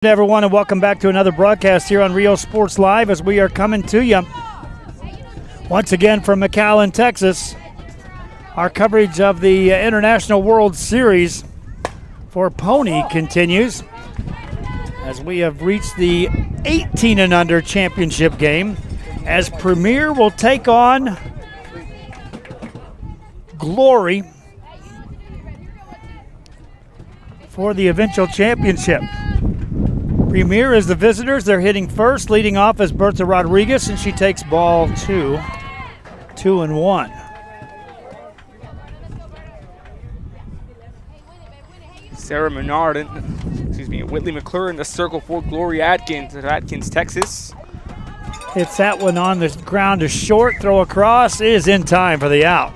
Everyone, and welcome back to another broadcast here on Rio Sports Live as we are coming to you once again from McAllen, Texas. Our coverage of the International World Series for Pony continues as we have reached the 18 and under championship game as Premier will take on Glory for the eventual championship. Premier is the visitors. They're hitting first. Leading off is Bertha Rodriguez, and she takes ball 2 and 1. Sarah Menard and Whitley McClure in the circle for Glory Atkins at Atkins, Texas. Hits that one on the ground to short. Throw across is in time for the out.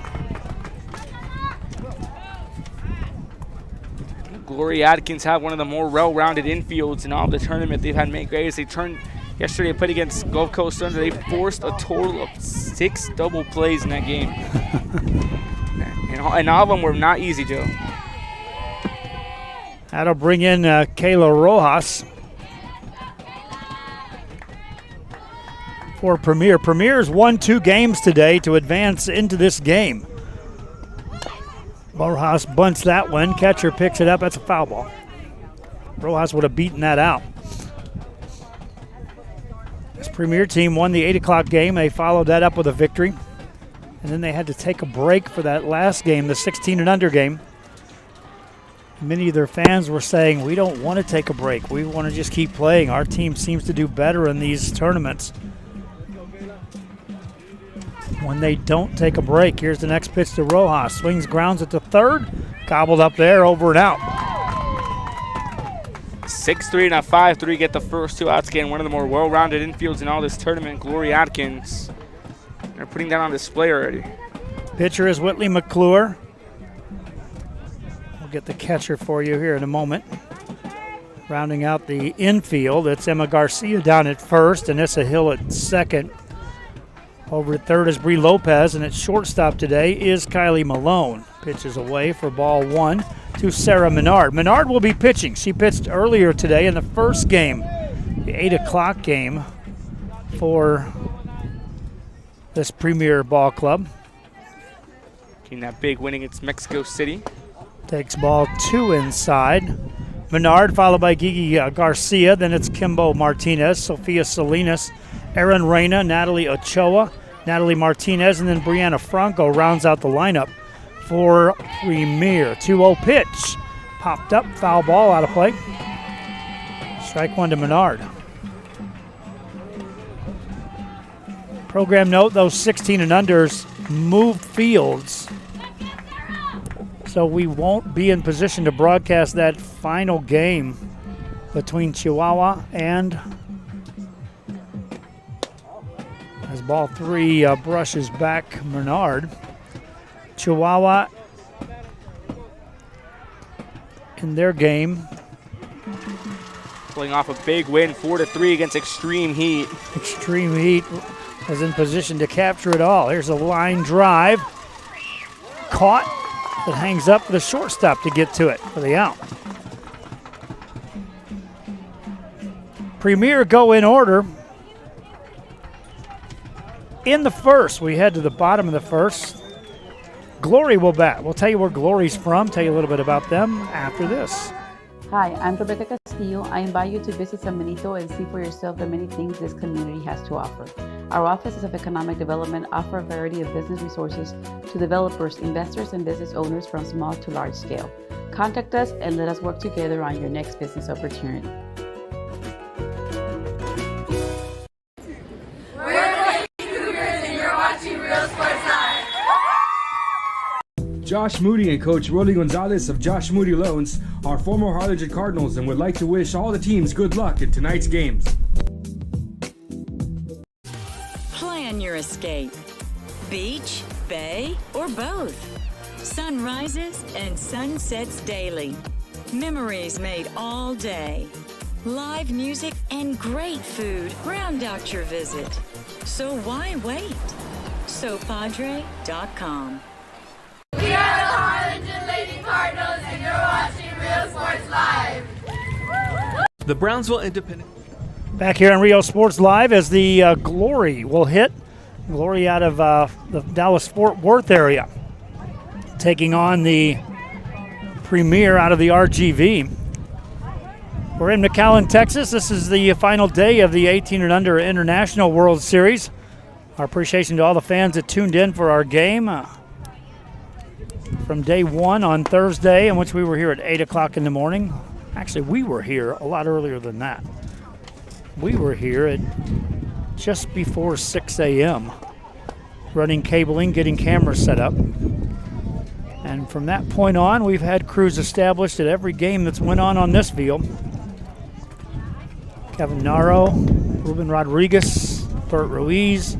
Glory Atkins had one of the more well-rounded infields in all of the tournament. They've had many greats. They turned yesterday, played against Gulf Coast Thunder. They forced a total of 6 double plays in that game. and all of them were not easy, Joe. That'll bring in Kayla Rojas for Premier. Premier's won 2 games today to advance into this game. Rojas bunts that one. Catcher picks it up. That's a foul ball. Rojas would have beaten that out. This Premier team won the 8 o'clock game. They followed that up with a victory. And then they had to take a break for that last game, the 16 and under game. Many of their fans were saying, we don't want to take a break. We want to just keep playing. Our team seems to do better in these tournaments when they don't take a break. Here's the next pitch to Rojas. Swings, grounds at the third. Gobbled up there, over and out. 6-3 and a 5-3 get the first 2 outs again. One of the more well-rounded infields in all this tournament, Glory Atkins. They're putting that on display already. Pitcher is Whitley McClure. We'll get the catcher for you here in a moment. Rounding out the infield, it's Emma Garcia down at first, and Issa Hill at second. Over at third is Bree Lopez, and at shortstop today is Kylie Malone. Pitches away for ball 1 to Sarah Menard. Menard will be pitching. She pitched earlier today in the first game, the 8 o'clock game for this Premier Ball Club. Getting that big win against Mexico City. Takes ball 2 inside. Menard followed by Gigi Garcia. Then it's Kimbo Martinez, Sophia Salinas, Erin Reyna, Natalie Ochoa, Natalie Martinez, and then Brianna Franco rounds out the lineup for Premier. 2-0 pitch. Popped up, foul ball, out of play. Strike 1 to Menard. Program note, those 16 and unders moved fields, so we won't be in position to broadcast that final game between Chihuahua and, as ball 3 brushes back Menard. Chihuahua in their game. Pulling off a big win, 4-3 against Extreme Heat. Extreme Heat is in position to capture it all. Here's a line drive. Caught. It hangs up for the shortstop to get to it for the out. Premier go in order. In the first, we head to the bottom of the first. Glory will bat. We'll tell you where Glory's from, tell you a little bit about them after this. Hi, I'm Rebecca Castillo. I invite you to visit San Benito and see for yourself the many things this community has to offer. Our offices of economic development offer a variety of business resources to developers, investors, and business owners from small to large scale. Contact us and let us work together on your next business opportunity. Josh Moody and Coach Rolly Gonzalez of Josh Moody Loans are former Harlingen Cardinals and would like to wish all the teams good luck in tonight's games. Plan your escape. Beach, bay, or both. Sunrises and sunsets daily. Memories made all day. Live music and great food round out your visit. So why wait? SoPadre.com. We are the Harlingen Lady Cardinals, and you're watching Real Sports Live. The Brownsville Independent. Back here on Rio Sports Live as the Glory will hit. Glory out of the Dallas-Fort Worth area, taking on the Premier out of the RGV. We're in McAllen, Texas. This is the final day of the 18 and under International World Series. Our appreciation to all the fans that tuned in for our game from day one on Thursday, in which we were here at 8 o'clock in the morning. Actually, we were here a lot earlier than that. We were here at just before 6 a.m. running cabling, getting cameras set up. And from that point on, we've had crews established at every game that's went on this field. Kevin Naro, Ruben Rodriguez, Bert Ruiz,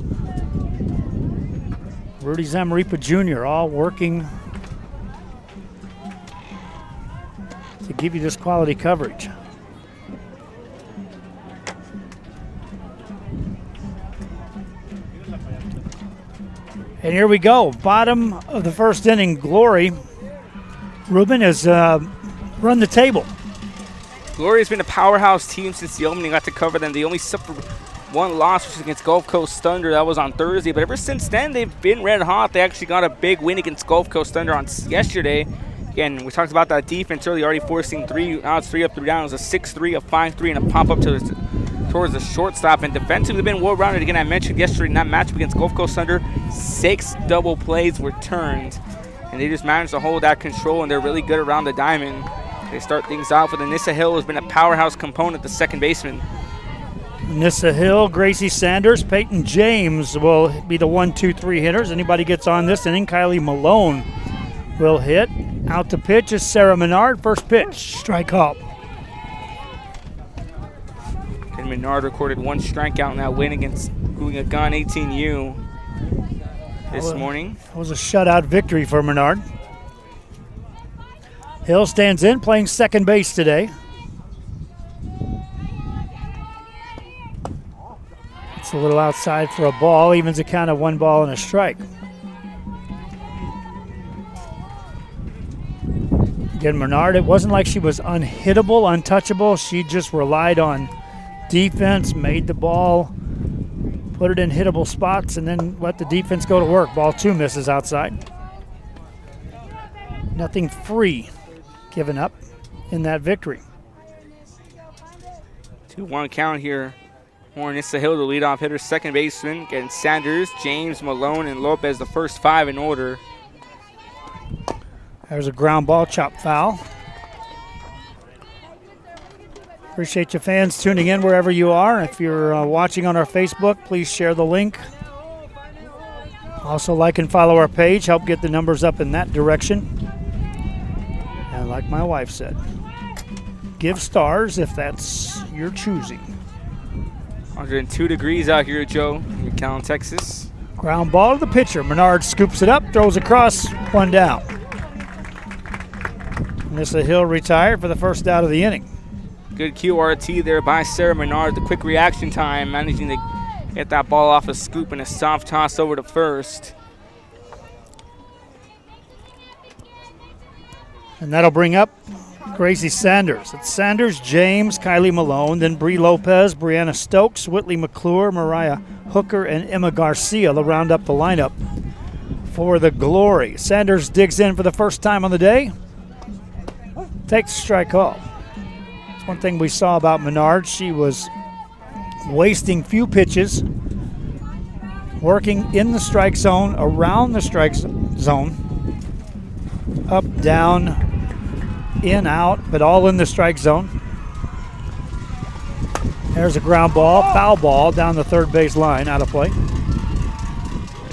Rudy Zamaripa Jr., all working to give you this quality coverage. And here we go, bottom of the first inning, Glory. Ruben has run the table. Glory has been a powerhouse team since the opening. Got to cover them. They only suffered one loss, which was against Gulf Coast Thunder. That was on Thursday. But ever since then, they've been red hot. They actually got a big win against Gulf Coast Thunder on yesterday. Again, we talked about that defense earlier, already forcing 3 outs, 3 up, 3 down. It was a 6-3, a 5-3, and a pop up towards the shortstop. And defensively, they've been well-rounded. Again, I mentioned yesterday in that matchup against Gulf Coast Thunder, 6 double plays were turned. And they just managed to hold that control, and they're really good around the diamond. They start things off with Anissa Hill, who's been a powerhouse component, the second baseman. Anissa Hill, Gracie Sanders, Peyton James will be the 1-2-3 hitters. Anybody gets on this inning, Kylie Malone will hit. Out to pitch is Sarah Menard. First pitch, strike call. And Menard recorded 1 strikeout in that win against Gun 18U this morning. It was a shutout victory for Menard. Hill stands in, playing second base today. It's a little outside for a ball, evens a count of 1 ball and a strike. Again, Menard, it wasn't like she was unhittable, untouchable. She just relied on defense, made the ball, put it in hittable spots, and then let the defense go to work. Ball 2 misses outside. Nothing free given up in that victory. 2-1 count here. Anissa Hill, the leadoff hitter, second baseman. Getting Sanders, James, Malone, and Lopez, the first 5 in order. There's a ground ball, chop foul. Appreciate you fans tuning in wherever you are. If you're watching on our Facebook, please share the link. Also like and follow our page, help get the numbers up in that direction. And like my wife said, give stars if that's your choosing. 102 degrees out here, Joe, in McAllen, Texas. Ground ball to the pitcher. Menard scoops it up, throws across, 1 down. Anissa Hill retired for the first out of the inning. Good QRT there by Sarah Menard. The quick reaction time, managing to get that ball off a scoop and a soft toss over to first. And that'll bring up Gracie Sanders. It's Sanders, James, Kylie Malone, then Bree Lopez, Brianna Stokes, Whitley McClure, Mariah Hooker, and Emma Garcia. They'll round up the lineup for the Glory. Sanders digs in for the first time on the day. Takes a strike call. It's one thing we saw about Menard. She was wasting few pitches, working in the strike zone, around the strike zone, up, down, in, out, but all in the strike zone. There's a ground ball, foul ball down the third base line, out of play.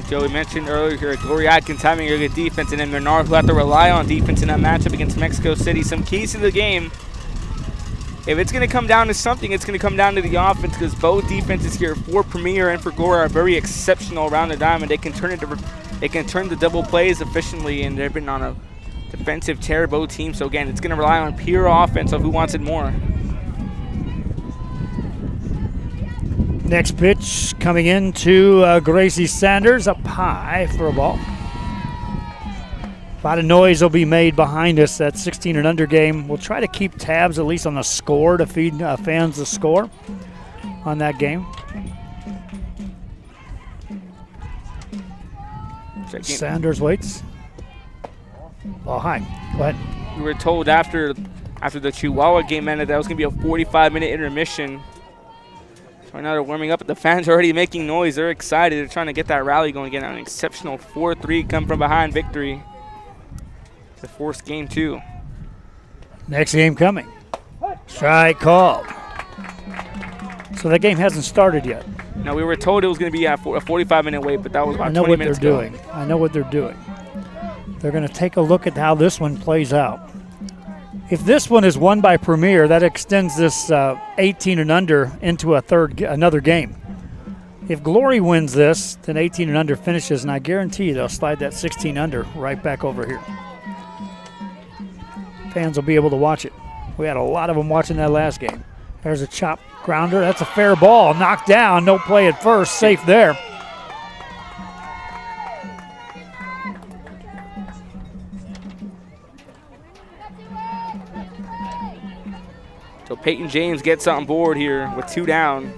Joey mentioned earlier here, Glory Atkins having a good defense, and then Menard, who had to rely on defense in that matchup against Mexico City. Some keys to the game. If it's going to come down to something, it's going to come down to the offense, because both defenses here for Premier and for Glory are very exceptional around the diamond. They can turn the double plays efficiently, and they've been on a defensive tear, both teams. So again, it's going to rely on pure offense of who wants it more. Next pitch coming in to Gracie Sanders, up high for a ball. A lot of noise will be made behind us. That 16 and under game. We'll try to keep tabs at least on the score to feed fans the score on that game. Sanders waits. Oh, hi. Go ahead. We were told after the Chihuahua game ended that it was going to be a 45-minute intermission. So now they're warming up, but the fans are already making noise. They're excited. They're trying to get that rally going again. An exceptional 4-3 come from behind victory. The fourth game, too. Next game coming. Strike called. So that game hasn't started yet. No, we were told it was going to be a 45-minute wait, but that was about 20 minutes ago. I know what they're doing. They're going to take a look at how this one plays out. If this one is won by Premier, that extends this 18 and under into another game. If Glory wins this, then 18 and under finishes, and I guarantee you they'll slide that 16 under right back over here. Fans will be able to watch it. We had a lot of them watching that last game. There's a chop grounder. That's a fair ball. Knocked down. No play at first. Safe there. So Peyton James gets on board here with 2 down.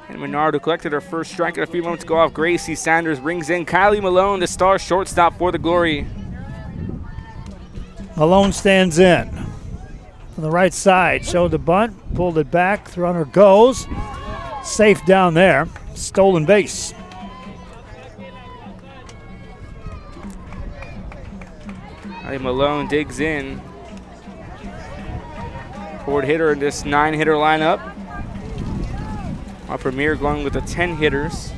And Menard, who collected her first strike at a few moments ago off Gracie Sanders, brings in Kylie Malone, the star shortstop for the Glory. Malone stands in. On the right side, showed the bunt, pulled it back, runner goes. Safe down there. Stolen base. Kylie Malone digs in. Forward hitter in this 9-hitter lineup. Our Premier going with the 10 hitters.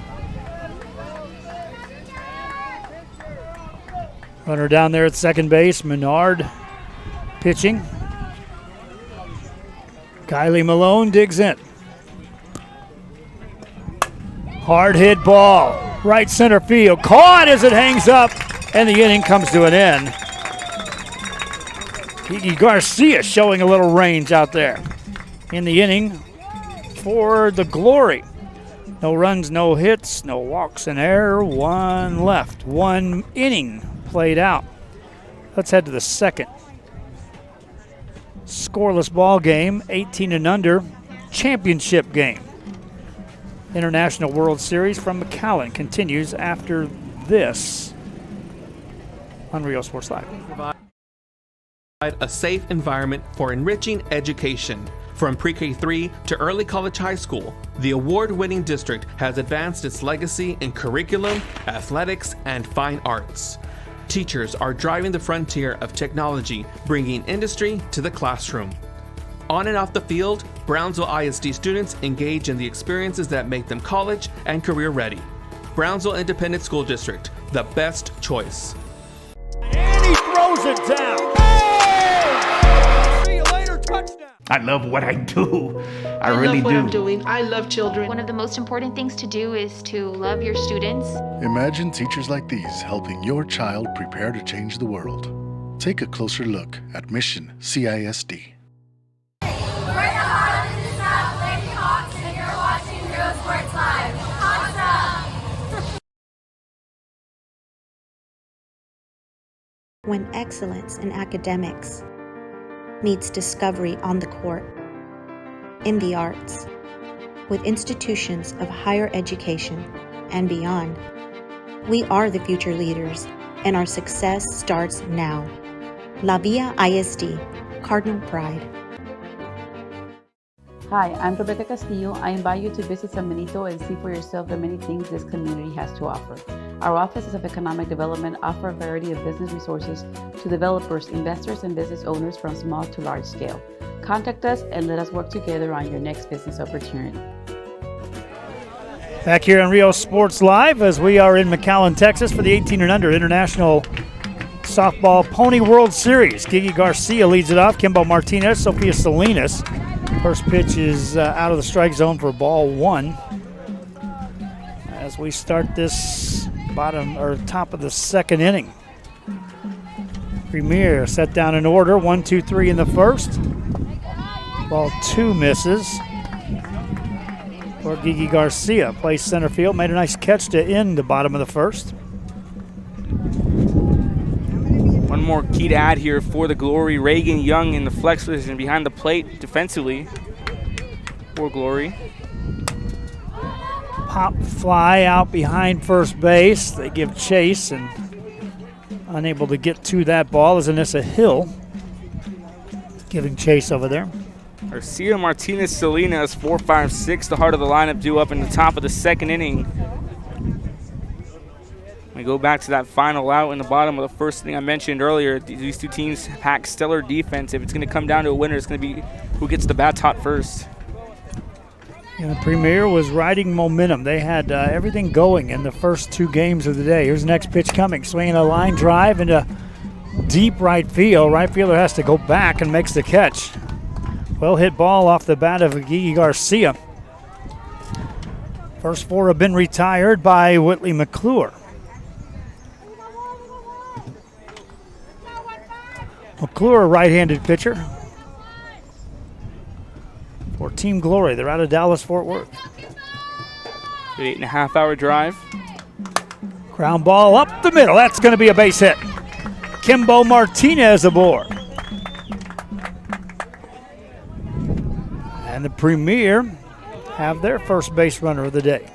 Runner down there at second base. Menard pitching. Kylie Malone digs in. Hard hit ball. Right center field. Caught as it hangs up, and the inning comes to an end. Kiki Garcia showing a little range out there in the inning for the Glory. No runs, no hits, no walks in error. One left. One inning played out. Let's head to the second. Scoreless ball game, 18 and under, championship game. International World Series from McAllen continues after this on Rio Sports Live. Provide a safe environment for enriching education. From pre-K3 to early college high school, the award-winning district has advanced its legacy in curriculum, athletics, and fine arts. Teachers are driving the frontier of technology, bringing industry to the classroom. On and off the field, Brownsville ISD students engage in the experiences that make them college and career ready. Brownsville Independent School District, the best choice. And he throws it down. Oh! See you later, touchdown. I love what I do. I I really love what do. I'm doing. I love children. One of the most important things to do is to love your students. Imagine teachers like these helping your child prepare to change the world. Take a closer look at Mission CISD. We're the Heart of the South Lady Hawks, and you're watching Real Sports Live. Awesome! When excellence in academics meets discovery on the court, in the arts, with institutions of higher education and beyond, we are the future leaders, and our success starts now. La Villa ISD, Cardinal Pride. Hi, I'm Rebecca Castillo. I invite you to visit San Benito and see for yourself the many things this community has to offer. Our offices of economic development offer a variety of business resources to developers, investors, and business owners from small to large scale. Contact us and let us work together on your next business opportunity. Back here on Rio Sports Live as we are in McAllen, Texas for the 18 and under International Softball Pony World Series. Kiki Garcia leads it off. Kimbo Martinez, Sophia Salinas. First pitch is out of the strike zone for ball one. As we start this top of the second inning. Premier set down in order. 1, 2, 3 in the first. Ball two misses. for Gigi Garcia. Plays center field, made a nice catch to end the bottom of the first. One more key to add here for the Glory. Reagan Young in the flex position behind the plate defensively for Glory. Pop fly out behind first base. They give chase and unable to get to that ball is Anissa Hill giving chase over there. Garcia, Martinez, Salinas, 4, 5, 6, the heart of the lineup due up in the top of the second inning. We go back to that final out in the bottom of the first inning I mentioned earlier. These two teams pack stellar defense. If it's going to come down to a winner, it's going to be who gets the bats hot first. And the Premier was riding momentum. They had everything going in the first 2 games of the day. Here's the next pitch coming. Swinging a line drive into deep right field. Right fielder has to go back and makes the catch. Well hit ball off the bat of Gigi Garcia. First 4 have been retired by Whitley McClure. McClure, a right-handed pitcher for Team Glory. They're out of Dallas-Fort Worth. 8.5-hour drive. Ground ball up the middle. That's going to be a base hit. Kimbo Martinez aboard. And the Premier have their first base runner of the day.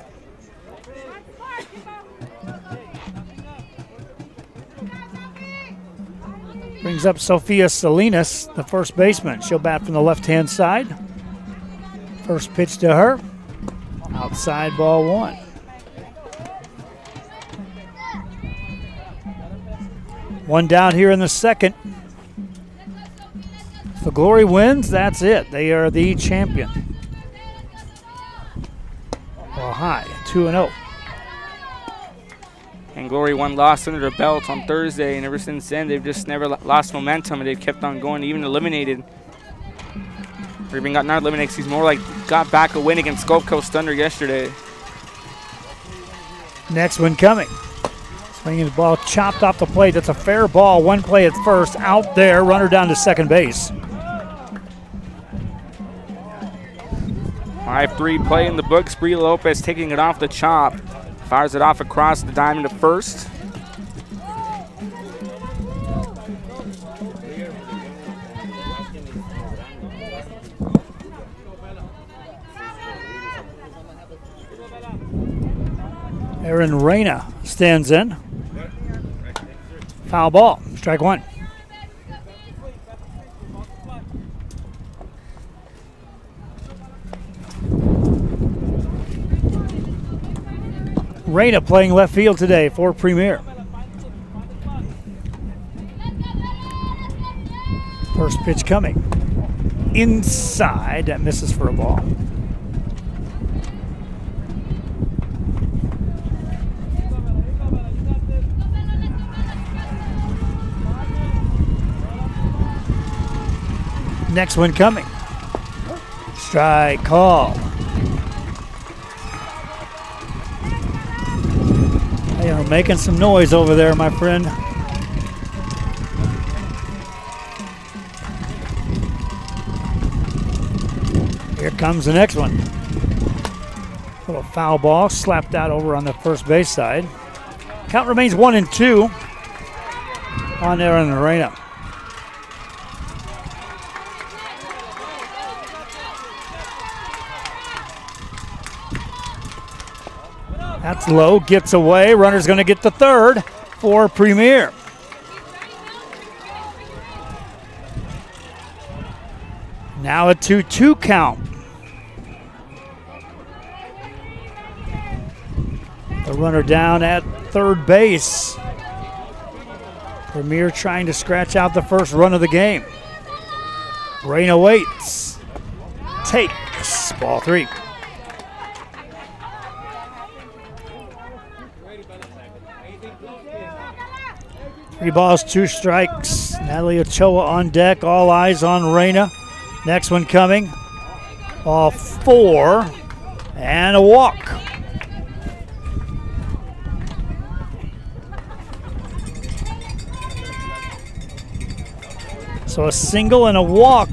Brings up Sophia Salinas, the first baseman. She'll bat from the left-hand side. First pitch to her. Outside ball 1. One down here in the second. If the Glory wins, that's it. They are the champion. Well, high, 2-0. And Glory one loss under their belt on Thursday, and ever since then they've just never lost momentum, and they've kept on going, even eliminated. Or even got not eliminated, he's more like got back a win against Gulf Coast Thunder yesterday. Next one coming. Swinging the ball chopped off the plate. That's a fair ball. One play at first, out there, runner down to second base. 5-3 play in the books. Bree Lopez taking it off the chop. Fires it off across the diamond to first. Aaron Reyna stands in. Foul ball, strike 1. Reyna playing left field today for Premier. First pitch coming. Inside, that misses for a ball. Next one coming. Strike call. They are making some noise over there, my friend. Here comes the next one. Little foul ball slapped out over on the first base side. Count remains 1-2 on Aaron Reyna. That's low, gets away. Runner's going to get the third for Premier. Now a 2-2 count. The runner down at third base. Premier trying to scratch out the first run of the game. Reyna waits. Takes. Ball 3. Three balls, 2 strikes. Natalie Ochoa on deck. All eyes on Reyna. Next one coming. Ball 4 and a walk. So a single and a walk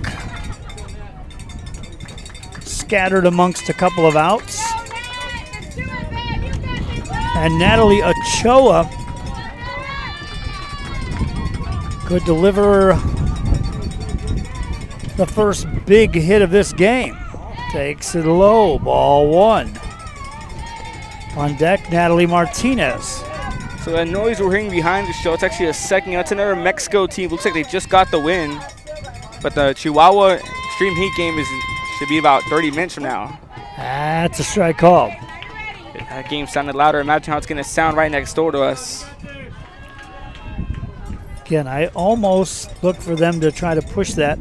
scattered amongst a couple of outs. And Natalie Ochoa could deliver the first big hit of this game. Takes it low, ball one. On deck, Natalie Martinez. So that noise we're hearing behind the show, it's actually a second. That's another Mexico team. Looks like they just got the win. But the Chihuahua Extreme Heat game should be about 30 minutes from now. That's a strike call. That game sounded louder. Imagine how it's going to sound right next door to us. Again, I almost look for them to try to push that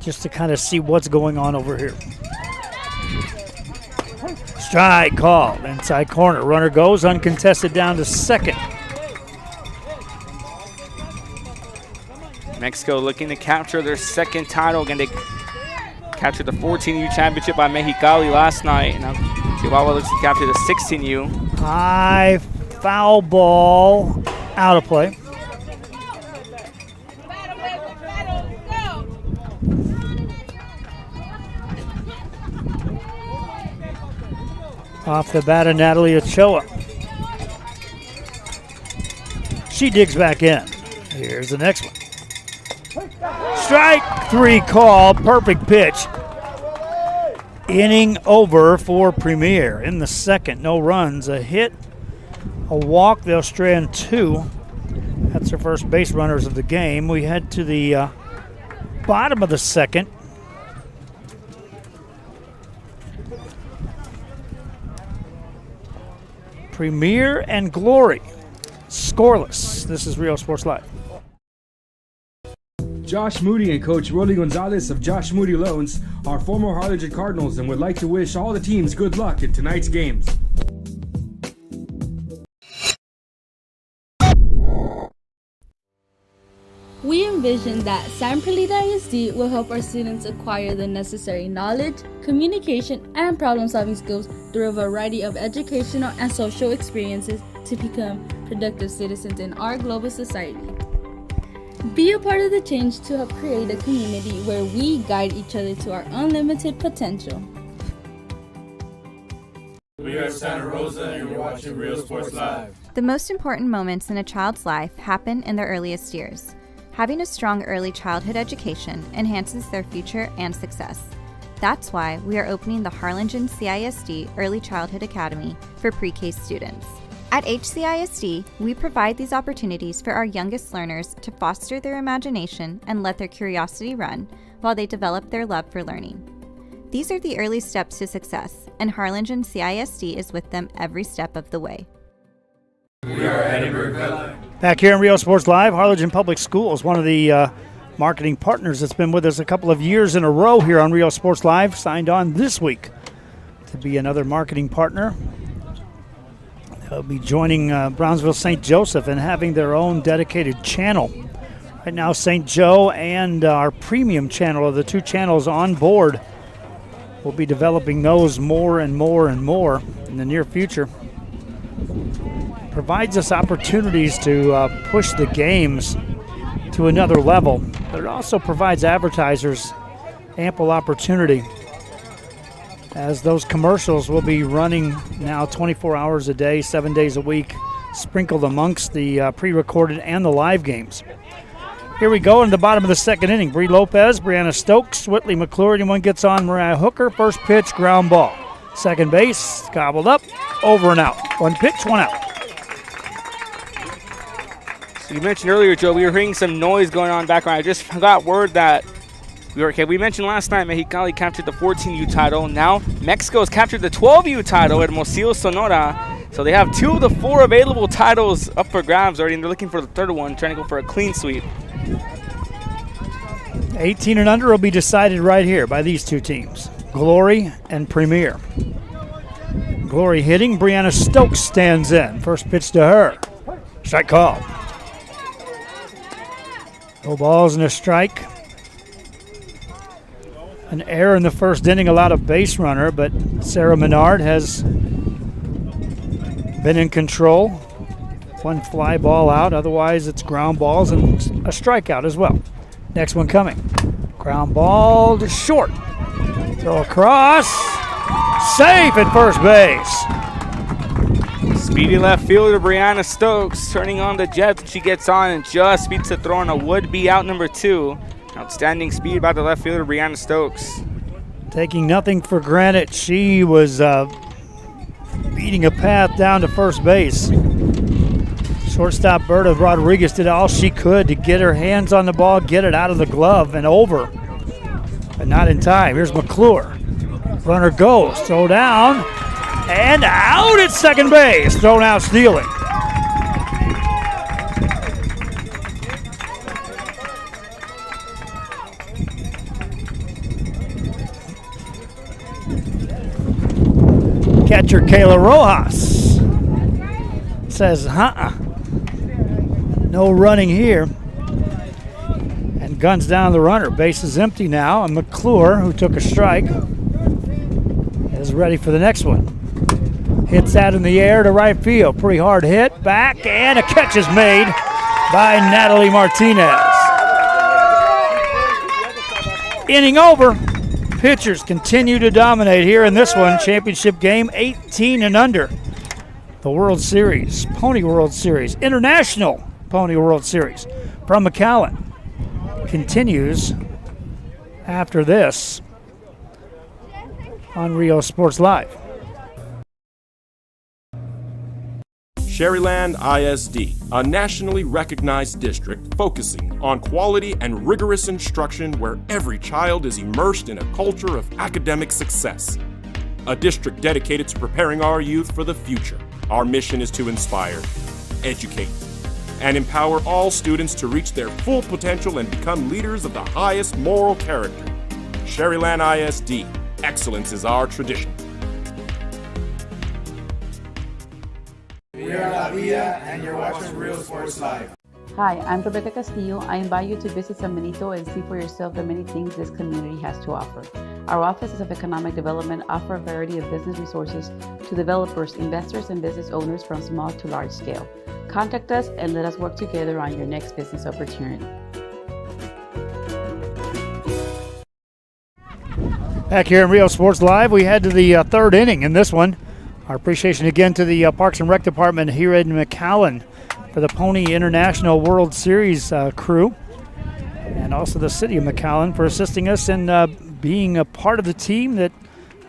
just to kind of see what's going on over here. Strike called. Inside corner. Runner goes uncontested down to second. Mexico looking to capture their second title. Again, they captured the 14U championship by Mexicali last night. And now Chihuahua looks to capture the 16U. High foul ball. Out of play. Off the bat of Natalie Ochoa. She digs back in. Here's the next one. Strike three call. Perfect pitch. Inning over for Premier. In the second, no runs. A hit, a walk. They'll strand two. That's their first base runners of the game. We head to the bottom of the second. Premier and Glory, scoreless. This is Rio Sports Live. Josh Moody and Coach Rolly Gonzalez of Josh Moody Loans are former Harlingen Cardinals and would like to wish all the teams good luck in tonight's games. We envision that San Perlita ISD will help our students acquire the necessary knowledge, communication, and problem-solving skills through a variety of educational and social experiences to become productive citizens in our global society. Be a part of the change to help create a community where we guide each other to our unlimited potential. We are Santa Rosa and you're watching Real Sports Live. The most important moments in a child's life happen in their earliest years. Having a strong early childhood education enhances their future and success. That's why we are opening the Harlingen CISD Early Childhood Academy for pre-K students. At HCISD, we provide these opportunities for our youngest learners to foster their imagination and let their curiosity run while they develop their love for learning. These are the early steps to success, and Harlingen CISD is with them every step of the way. We are Edinburgh Live. Back here in Rio Sports Live, Harlingen Public Schools, one of the marketing partners that's been with us a couple of years in a row here on Rio Sports Live, signed on this week to be another marketing partner. They'll be joining Brownsville St. Joseph and having their own dedicated channel. Right now, St. Joe and our premium channel are the two channels on board. We'll be developing those more and more and more in the near future. Provides us opportunities to push the games to another level, but it also provides advertisers ample opportunity, as those commercials will be running now 24 hours a day, 7 days a week, sprinkled amongst the pre-recorded and the live games. Here we go in the bottom of the second inning. Bree Lopez, Brianna Stokes, Whitley McClure. Anyone gets on Mariah Hooker. First pitch, ground ball. Second base, gobbled up, over and out. One pitch, one out. So you mentioned earlier, Joe, we were hearing some noise going on background. I just got word that we mentioned last night Mexicali captured the 14U title. Now Mexico has captured the 12U title at Hermosillo, Sonora. So they have 2 of the 4 available titles up for grabs already, and they're looking for the third one, trying to go for a clean sweep. 18 and under will be decided right here by these two teams, Glory and Premier. Glory hitting, Brianna Stokes stands in. First pitch to her. Strike call. No balls and a strike. An error in the first inning allowed a base runner, but Sarah Menard has been in control. One fly ball out, otherwise it's ground balls and a strikeout as well. Next one coming. Ground ball to short. Throw across. Safe at first base. Speedy left fielder Brianna Stokes turning on the Jets. She gets on and just beats the throw on a would-be out number 2. Outstanding speed by the left fielder Brianna Stokes. Taking nothing for granted. She was beating a path down to first base. Shortstop Berta Rodriguez did all she could to get her hands on the ball, get it out of the glove and over, but not in time. Here's McClure. Runner goes, throw down, and out at second base. Thrown out stealing. Catcher Kayla Rojas says, no running here. And guns down the runner. Base is empty now, and McClure, who took a strike, is ready for the next one. Hits that in the air to right field. Pretty hard hit. Back, and a catch is made by Natalie Martinez. Inning over. Pitchers continue to dominate here in this one. Championship game, 18 and under. The World Series, Pony World Series, International Pony World Series from McAllen continues after this on Rio Sports Live. Sherryland ISD, a nationally recognized district focusing on quality and rigorous instruction where every child is immersed in a culture of academic success. A district dedicated to preparing our youth for the future. Our mission is to inspire, educate, and empower all students to reach their full potential and become leaders of the highest moral character. Sherryland ISD, excellence is our tradition. We are La Villa, and you're watching Real Sports Live. Hi, I'm Rebecca Castillo. I invite you to visit San Benito and see for yourself the many things this community has to offer. Our offices of economic development offer a variety of business resources to developers, investors, and business owners from small to large scale. Contact us and let us work together on your next business opportunity. Back here in Rio Sports Live, we head to the third inning in this one. Our appreciation again to the Parks and Rec Department here in McAllen for the Pony International World Series crew, and also the city of McAllen for assisting us in being a part of the team that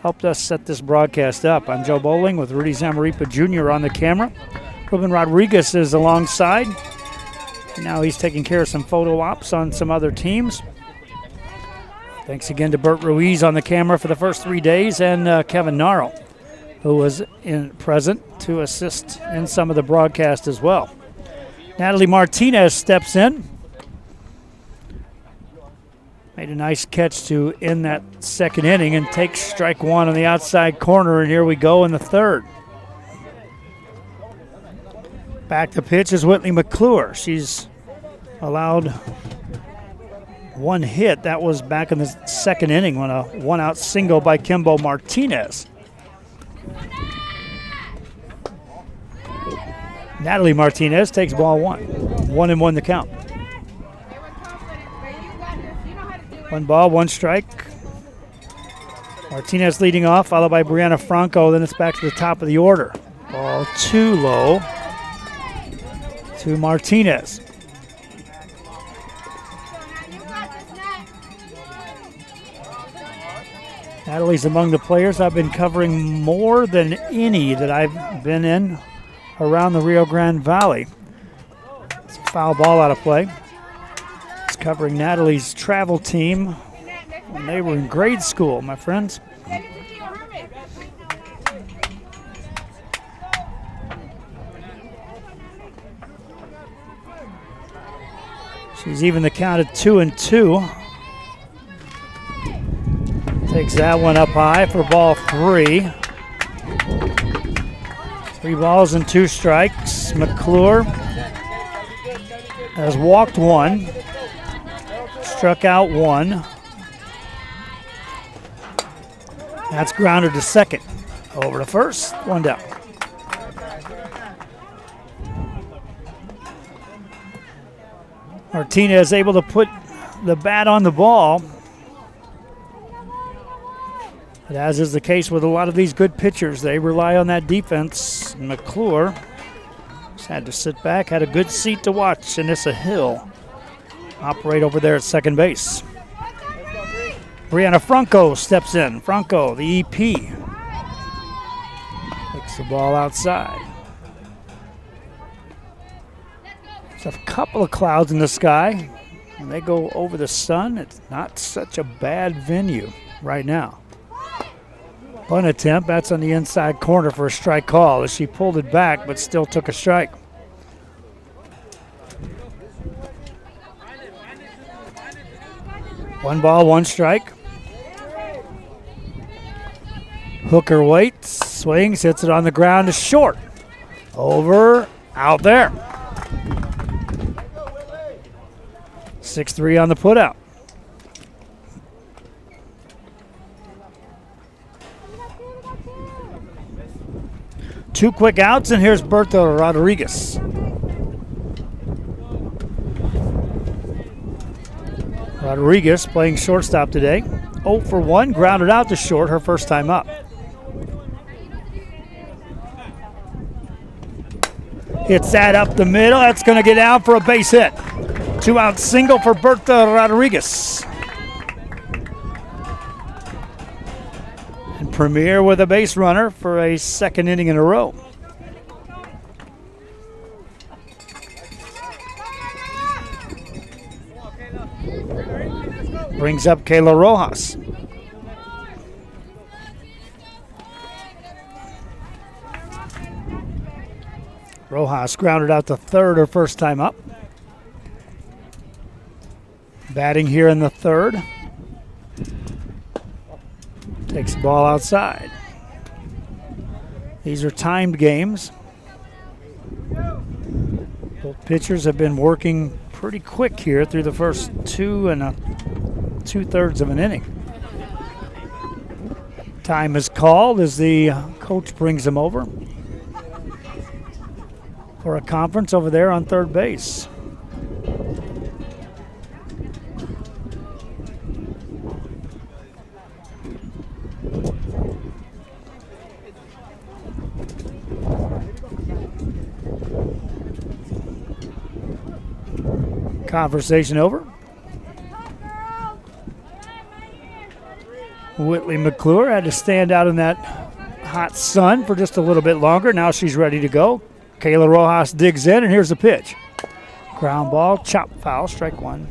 helped us set this broadcast up. I'm Joe Bowling with Rudy Zamaripa Jr. on the camera. Ruben Rodriguez is alongside. And now he's taking care of some photo ops on some other teams. Thanks again to Bert Ruiz on the camera for the first 3 days, and Kevin Narl, who was present to assist in some of the broadcast as well. Natalie Martinez steps in. Made a nice catch to end that second inning and takes strike one on the outside corner, and here we go in the third. Back to pitch is Whitley McClure. She's allowed one hit. That was back in the second inning when a one-out single by Kimbo Martinez. Natalie Martinez takes ball one. 1-1 the count. 1 ball, 1 strike. Martinez leading off, followed by Brianna Franco. Then it's back to the top of the order. Ball too low to Martinez. Natalie's among the players I've been covering more than any that I've been in around the Rio Grande Valley. It's a foul ball out of play. It's covering Natalie's travel team when they were in grade school, my friends. She's even the count at 2-2. Takes that one up high for ball 3. 3 balls and 2 strikes. McClure has walked 1, struck out 1. That's grounded to second. Over to first, 1 down. Martinez able to put the bat on the ball But as is the case with a lot of these good pitchers, they rely on that defense. McClure just had to sit back, had a good seat to watch Anissa Hill operate over there at second base. Brianna Franco steps in. Franco, the EP, takes the ball outside. There's a couple of clouds in the sky. When they go over the sun, it's not such a bad venue right now. Bunt attempt, that's on the inside corner for a strike call as she pulled it back but still took a strike. One ball, one strike. Hooker waits, swings, hits it on the ground to short. Over, out there. 6-3 on the putout. Two quick outs, and here's Bertha Rodriguez. Rodriguez playing shortstop today. 0 for 1, grounded out to short her first time up. Hits that up the middle. That's going to get out for a base hit. 2-out single for Bertha Rodriguez. And Premier with a base runner for a second inning in a row. Brings up Kayla Rojas. Rojas grounded out to third her first time up. Batting here in the third. Takes the ball outside. These are timed games. Both pitchers have been working pretty quick here through the first 2 2/3 of an inning. Time is called as the coach brings them over for a conference over there on third base. Conversation over. Whitley McClure had to stand out in that hot sun for just a little bit longer. Now she's ready to go. Kayla Rojas digs in, and here's the pitch. Ground ball, chop foul, strike one.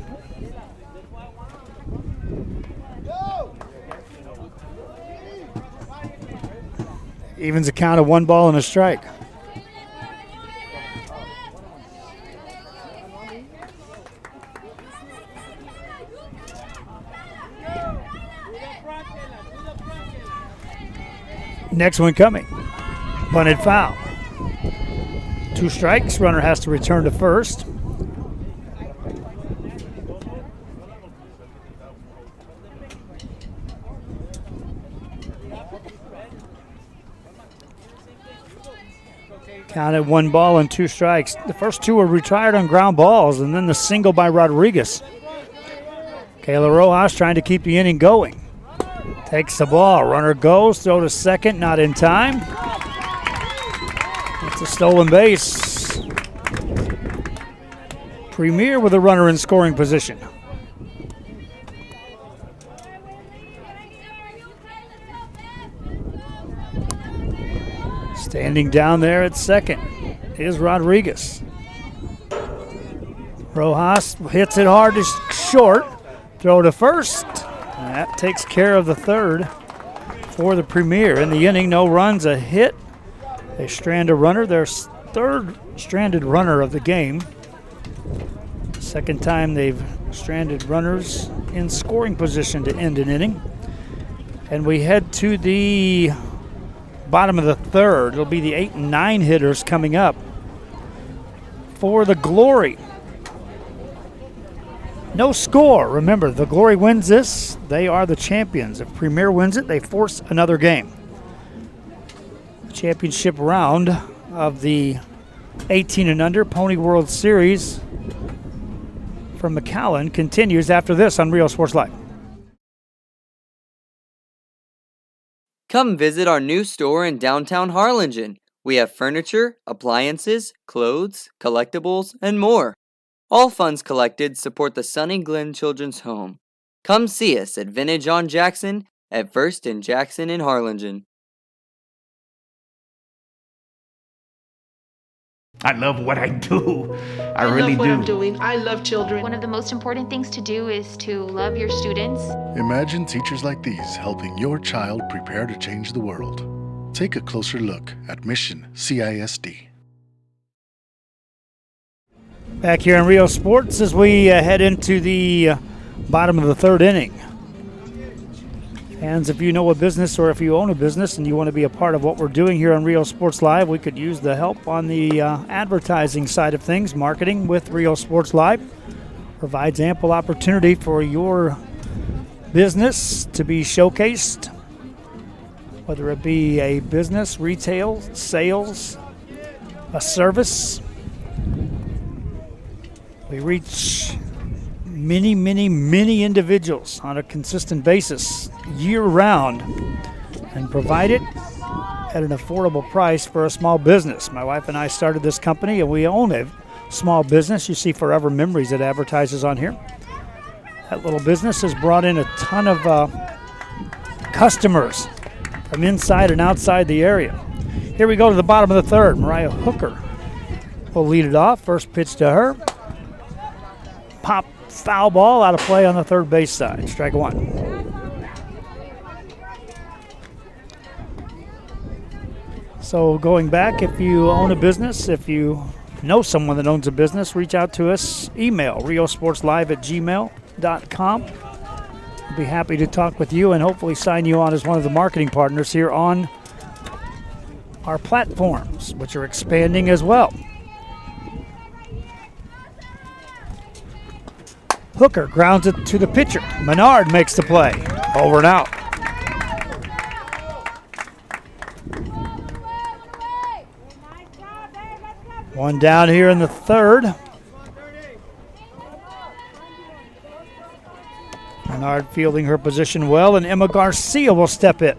Evens a count of 1 ball and a strike. Next one coming. Bunted foul. 2 strikes. Runner has to return to first. Counted 1 ball and 2 strikes. The first 2 were retired on ground balls, and then the single by Rodriguez. Kayla Rojas trying to keep the inning going. Takes the ball. Runner goes. Throw to second. Not in time. It's a stolen base. Premier with a runner in scoring position. Standing down there at second is Rodriguez. Rojas hits it hard to short. Throw to first. That takes care of the third for the Premier. In the inning, no runs, a hit. They strand a runner, their third stranded runner of the game. Second time they've stranded runners in scoring position to end an inning. And we head to the bottom of the third. It'll be the 8 and 9 hitters coming up for the Glory. No score. Remember, the Glory wins this, they are the champions. If Premier wins it, they force another game. The championship round of the 18 and under Pony World Series from McAllen continues after this on Real Sports Live. Come visit our new store in downtown Harlingen. We have furniture, appliances, clothes, collectibles, and more. All funds collected support the Sunny Glen Children's Home. Come see us at Vintage on Jackson at First and Jackson in Harlingen. I love what I do. I really love what do. I'm doing. I love children. One of the most important things to do is to love your students. Imagine teachers like these helping your child prepare to change the world. Take a closer look at Mission CISD. Back here in Rio Sports as we head into the bottom of the third inning. Fans, if you know a business or if you own a business and you want to be a part of what we're doing here on Rio Sports Live, we could use the help on the advertising side of things. Marketing with Rio Sports Live provides ample opportunity for your business to be showcased, whether it be a business, retail, sales, a service. We reach many individuals on a consistent basis year-round and provide it at an affordable price for a small business. My wife and I started this company, and we own a small business. You see Forever Memories that advertises on here. That little business has brought in a ton of customers from inside and outside the area. Here we go to the bottom of the third. Mariah Hooker will lead it off. First pitch to her. Pop foul ball out of play on the third base side. Strike one. So going back, if you own a business, if you know someone that owns a business, reach out to us. Email riosportslive@gmail.com. We'll be happy to talk with you and hopefully sign you on as one of the marketing partners here on our platforms, which are expanding as well. Hooker grounds it to the pitcher. Menard makes the play. Over and out. One down here in the third. Menard fielding her position well, and Emma Garcia will step in.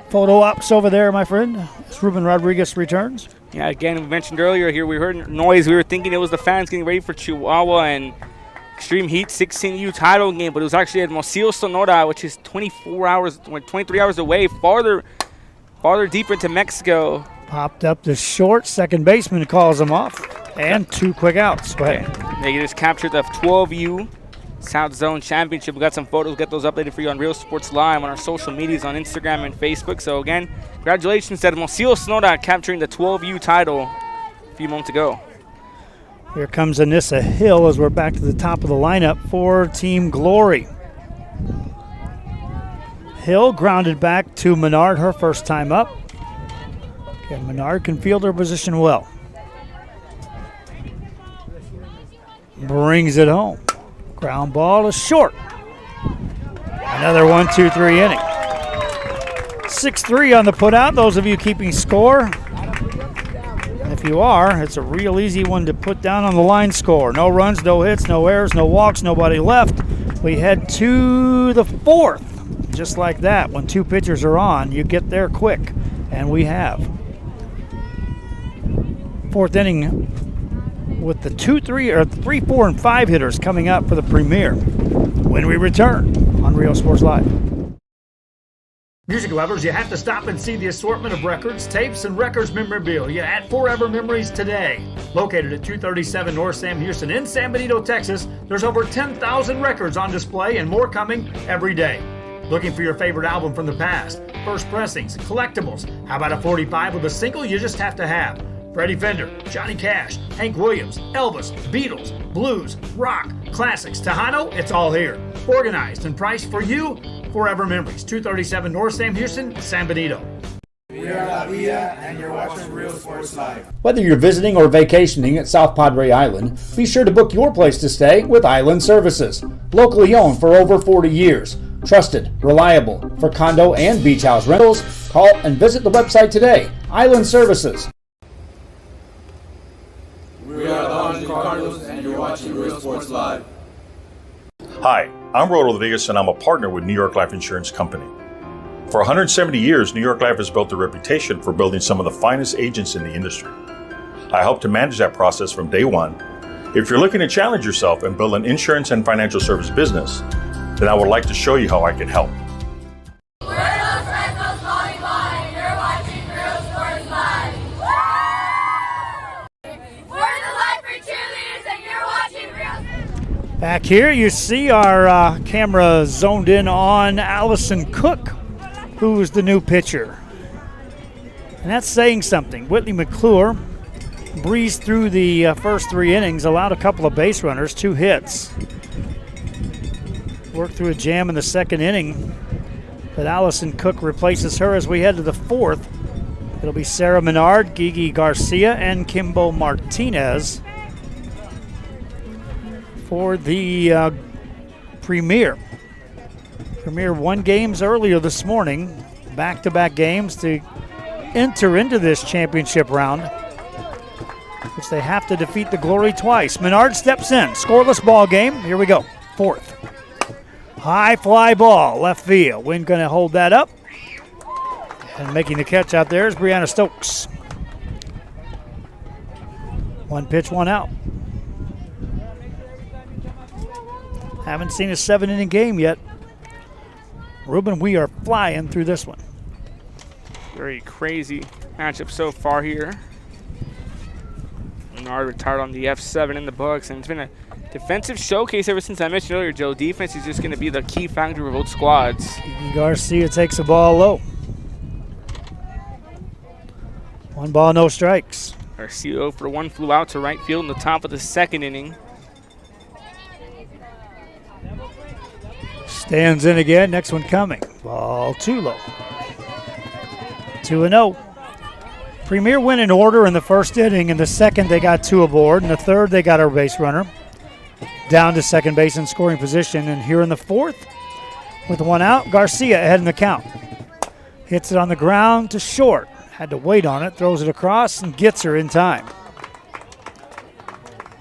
Photo ops over there, my friend, as Ruben Rodriguez returns. Yeah, again, we mentioned earlier here, we heard noise. We were thinking it was the fans getting ready for Chihuahua and Extreme Heat 16U title game, but it was actually at Hermosillo, Sonora, which is 23 hours away, farther deeper into Mexico. Popped up to short. Second baseman calls him off, and two quick outs. Go ahead. They just captured the 12U South Zone Championship. We got some photos. We'll get those updated for you on Real Sports Live on our social medias on Instagram and Facebook. So again, congratulations to Hermosillo, Sonora capturing the 12U title a few moments ago. Here comes Anissa Hill as we're back to the top of the lineup for Team Glory. Hill grounded back to Menard her first time up. Okay, Menard can field her position well. Brings it home. Ground ball is short. Another 1-2-3 inning. 6-3 on the putout. Those of you keeping score, if you are, it's a real easy one to put down on the line score. No runs, no hits, no errors, no walks, nobody left. We head to the fourth. Just like that, when two pitchers are on, you get there quick, and we have. Fourth inning with the 3, 4, and 5 hitters coming up for the premiere when we return on Real Sports Live. Music lovers, you have to stop and see the assortment of records, tapes, and records memorabilia at Forever Memories today. Located at 237 North Sam Houston in San Benito, Texas, there's over 10,000 records on display and more coming every day. Looking for your favorite album from the past, first pressings, collectibles. How about a 45 with a single you just have to have? Freddie Fender, Johnny Cash, Hank Williams, Elvis, Beatles, blues, rock, classics, Tejano, it's all here. Organized and priced for you, Forever Memories, 237 North Sam Houston, San Benito. We are La Villa, and you're watching Real Sports Live. Whether you're visiting or vacationing at South Padre Island, be sure to book your place to stay with Island Services. Locally owned for over 40 years. Trusted, reliable for condo and beach house rentals. Call and visit the website today. Island Services. We are the Harlingen Cardinals, and you're watching Real Sports Live. Hi, I'm Rod Rodriguez and I'm a partner with New York Life Insurance Company. For 170 years, New York Life has built a reputation for building some of the finest agents in the industry. I help to manage that process from day one. If you're looking to challenge yourself and build an insurance and financial service business, then I would like to show you how I can help. We're those Red Sox volleyball and you're watching Real Sports Live. We're the Lifer cheerleaders and you're watching Real. Back here, you see our camera zoned in on Allison Cook, who's the new pitcher. And that's saying something. Whitley McClure breezed through the first 3 innings, allowed a couple of base runners, 2 hits. Worked through a jam in the second inning, but Allison Cook replaces her as we head to the 4th. It'll be Sarah Menard, Gigi Garcia, and Kimbo Martinez for the Premier. Premier won games earlier this morning, back-to-back games to enter into this championship round, which they have to defeat the Glory twice. Menard steps in, scoreless ball game. Here we go, 4th. High fly ball, left field. Wynn going to hold that up. And making the catch out there is Brianna Stokes. 1 pitch, 1 out. Haven't seen a 7-inning game yet. Ruben, we are flying through this one. Very crazy matchup so far here. Menard retired on the F7 in the books, and it's been a defensive showcase ever since I mentioned earlier, Joe. Defense is just going to be the key factor for both squads. Garcia takes the ball low. 1 ball, no strikes. Garcia 0 for 1 flew out to right field in the top of the 2nd inning. Stands in again, next one coming. Ball too low. 2-0. Premier went in order in the first inning. In the second, they got 2 aboard. In the third, they got a base runner down to second base in scoring position. And here in the 4th, with 1 out, Garcia ahead in the count. Hits it on the ground to short. Had to wait on it, throws it across, and gets her in time.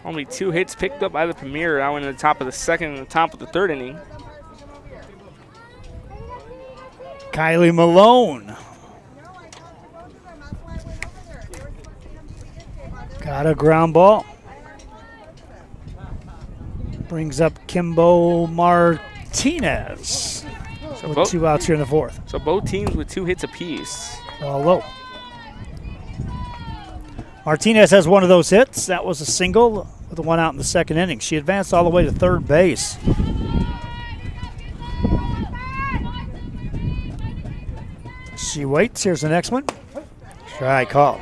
Only 2 hits picked up by the Premier out in the top of the 2nd and the top of the 3rd inning. Kylie Malone. Got a ground ball. Brings up Kimbo Martinez. So with 2 outs here in the 4th. So both teams with 2 hits apiece. Ball low. Martinez has one of those hits. That was a single with a 1 out in the 2nd inning. She advanced all the way to 3rd base. She waits. Here's the next one. Strike call.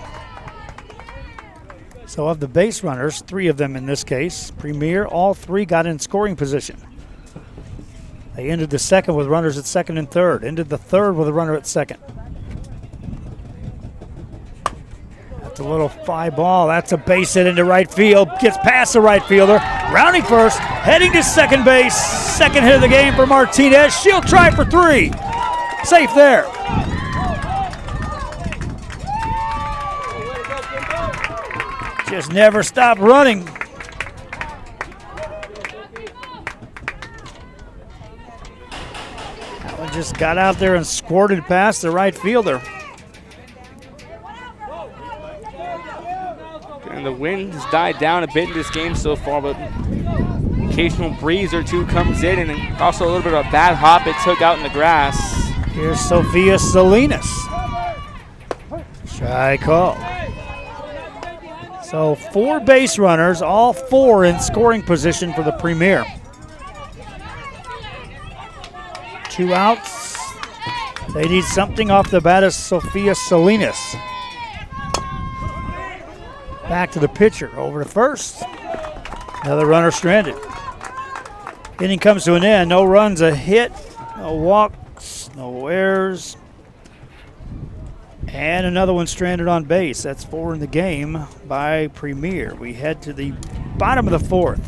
So of the base runners, 3 of them in this case, Premier, all 3 got in scoring position. They ended the 2nd with runners at 2nd and 3rd. Ended the 3rd with a runner at 2nd. That's a little fly ball. That's a base hit into right field. Gets past the right fielder. Rounding first, heading to second base. 2nd hit of the game for Martinez. She'll try for 3. Safe there. Just never stopped running. That one just got out there and squirted past the right fielder. And the wind has died down a bit in this game so far, but occasional breeze or 2 comes in, and then also a little bit of a bad hop it took out in the grass. Here's Sophia Salinas. Try call. So 4 base runners, all 4 in scoring position for the Premier. 2 outs. They need something off the bat of Sophia Salinas. Back to the pitcher, over to first. Another runner stranded. Inning comes to an end. No runs, a hit, no walks, no errors. And another one stranded on base. That's 4 in the game by Premier. We head to the bottom of the 4th.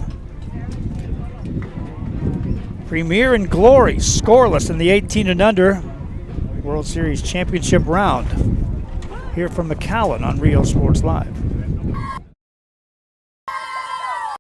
Premier and Glory scoreless in the 18 and under World Series Championship round. Here from McAllen on Rio Sports Live.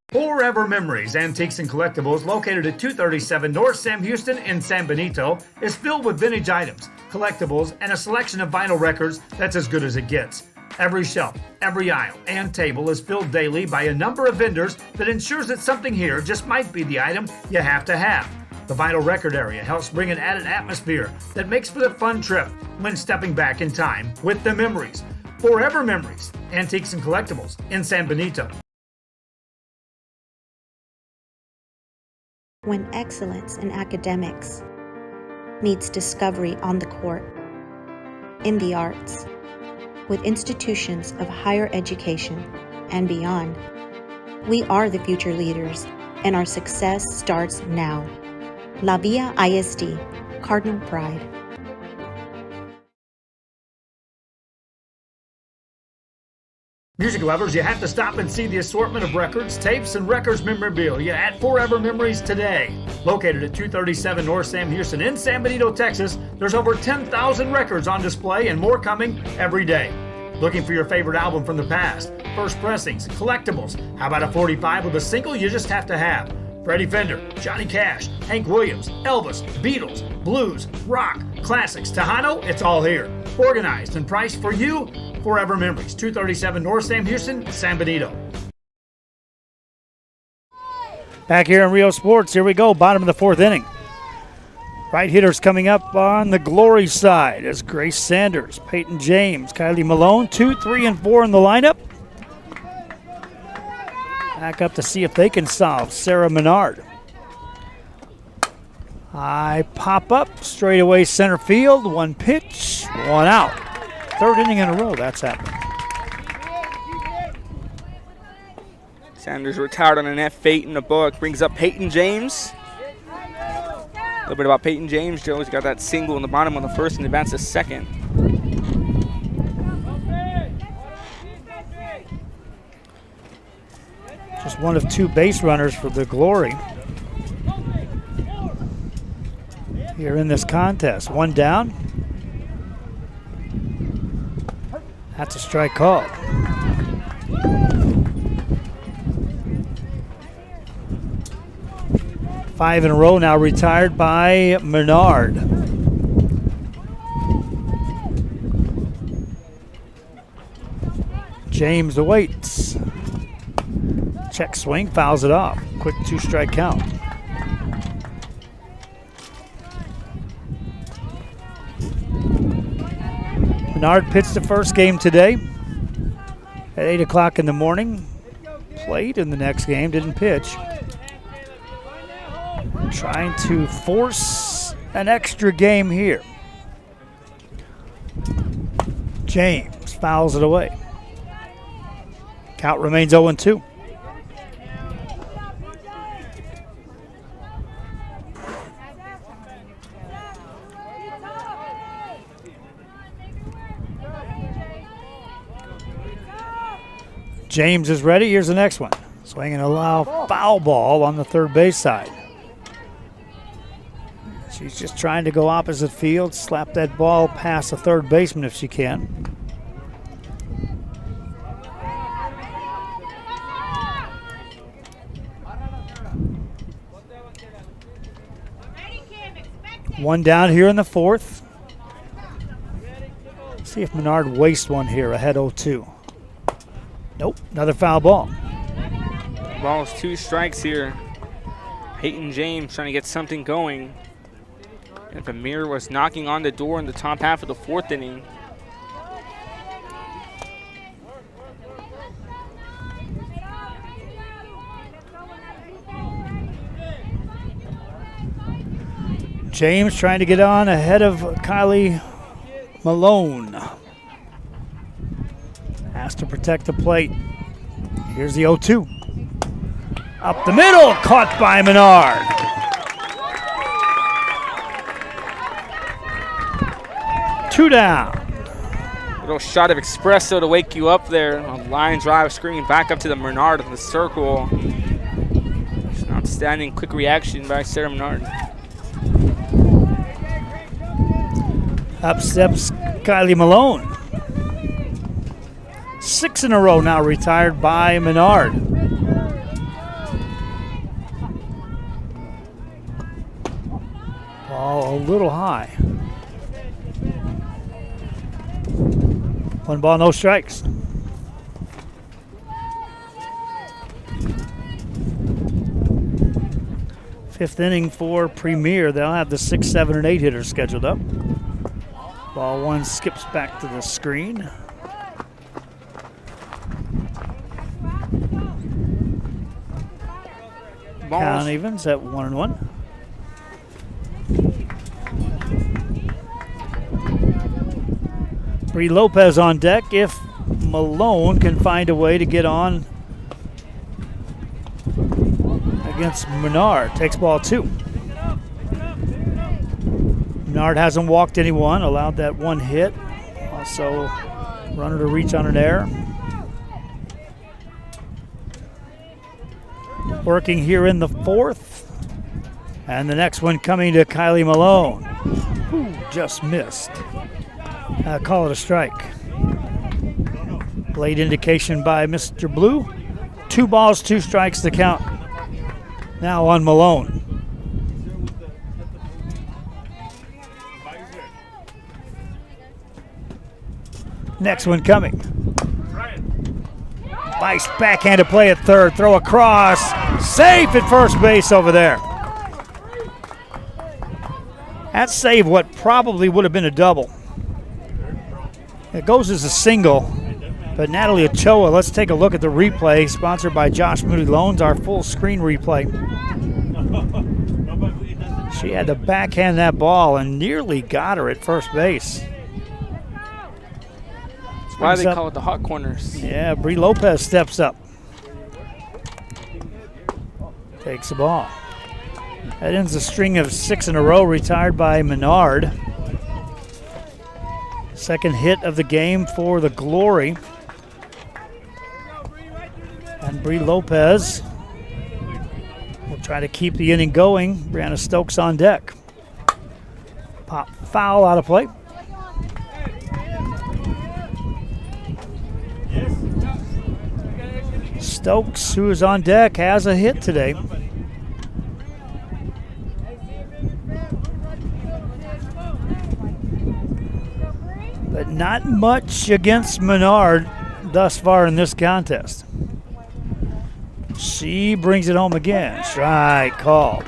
For Forever Memories, Antiques and Collectibles, located at 237 North Sam Houston in San Benito, is filled with vintage items, collectibles, and a selection of vinyl records that's as good as it gets. Every shelf, every aisle, and table is filled daily by a number of vendors that ensures that something here just might be the item you have to have. The vinyl record area helps bring an added atmosphere that makes for a fun trip when stepping back in time with the memories. Forever Memories, Antiques and Collectibles in San Benito. When excellence in academics meets discovery on the court, in the arts, with institutions of higher education and beyond, we are the future leaders, and our success starts now. La Villa ISD, Cardinal Pride. Music lovers, you have to stop and see the assortment of records, tapes, and records memorabilia at Forever Memories today. Located at 237 North Sam Houston in San Benito, Texas, there's over 10,000 records on display and more coming every day. Looking for your favorite album from the past, first pressings, collectibles, how about a 45 with a single you just have to have? Freddie Fender, Johnny Cash, Hank Williams, Elvis, Beatles, blues, rock, classics, Tejano, it's all here. Organized and priced for you, Forever Memories, 237 North Sam Houston, San Benito. Back here in Rio Sports, here we go, bottom of the fourth inning. Right hitters coming up on the Glory side as Grace Sanders, Peyton James, Kylie Malone, 2, 3, and 4 in the lineup. Back up to see if they can solve Sarah Menard. High pop up, straight away center field, one pitch, one out. Third inning in a row, that's happening. Sanders retired on an F8 in the book. Brings up Peyton James. A little bit about Peyton James. Joe's got that single in the bottom of the first and advanced to second. Just one of two base runners for the Glory here in this contest. One down. That's a strike call. Five in a row now retired by Menard. James awaits. Check swing, fouls it off. Quick two-strike count. Menard pitched the first game today at 8 o'clock in the morning. Played in the next game, didn't pitch. Trying to force an extra game here. James fouls it away. Count remains 0-2. James is ready. Here's the next one. Swing and allow foul ball on the third base side. She's just trying to go opposite field, slap that ball past the third baseman if she can. One down here in the fourth. See if Menard wastes one here ahead 0-2. Nope, another foul ball. Ball's 2 strikes here. Peyton James trying to get something going. And Vermeer was knocking on the door in the top half of the fourth inning. James trying to get on ahead of Kylie Malone. Has to protect the plate. Here's the 0-2. Up the middle, caught by Menard. Two down. Little shot of espresso to wake you up there. A line drive screaming back up to the Menard in the circle. Just an outstanding quick reaction by Sarah Menard. Up steps Kylie Malone. 6 in a row now retired by Menard. Ball a little high. 1 ball, no strikes. Fifth inning for Premier. They'll have the 6, 7, and 8 hitters scheduled up. Ball 1 skips back to the screen. Count evens at 1-1. Bree Lopez on deck if Malone can find a way to get on against Menard. Takes ball 2. Menard hasn't walked anyone, allowed that 1 hit. Also, runner to reach on an error. Working here in the 4th. And the next one coming to Kylie Malone, who just missed. Call it a strike. Late indication by Mr. Blue. 2 balls, 2 strikes to count. Now on Malone. Next one coming. Nice backhanded play at third. Throw across. Safe at first base over there. That saved what probably would have been a double. It goes as a single, but Natalie Ochoa, let's take a look at the replay, sponsored by Josh Moody Loans, our full screen replay. She had to backhand that ball and nearly got her at first base. That's why they call it the hot corners. Yeah, Bree Lopez steps up. Takes the ball. That ends a string of 6 in a row retired by Menard. Second hit of the game for the Glory. And Bree Lopez will try to keep the inning going. Brianna Stokes on deck. Pop foul out of play. Stokes, who is on deck, has a hit today. But not much against Menard thus far in this contest. She brings it home again. Strike called.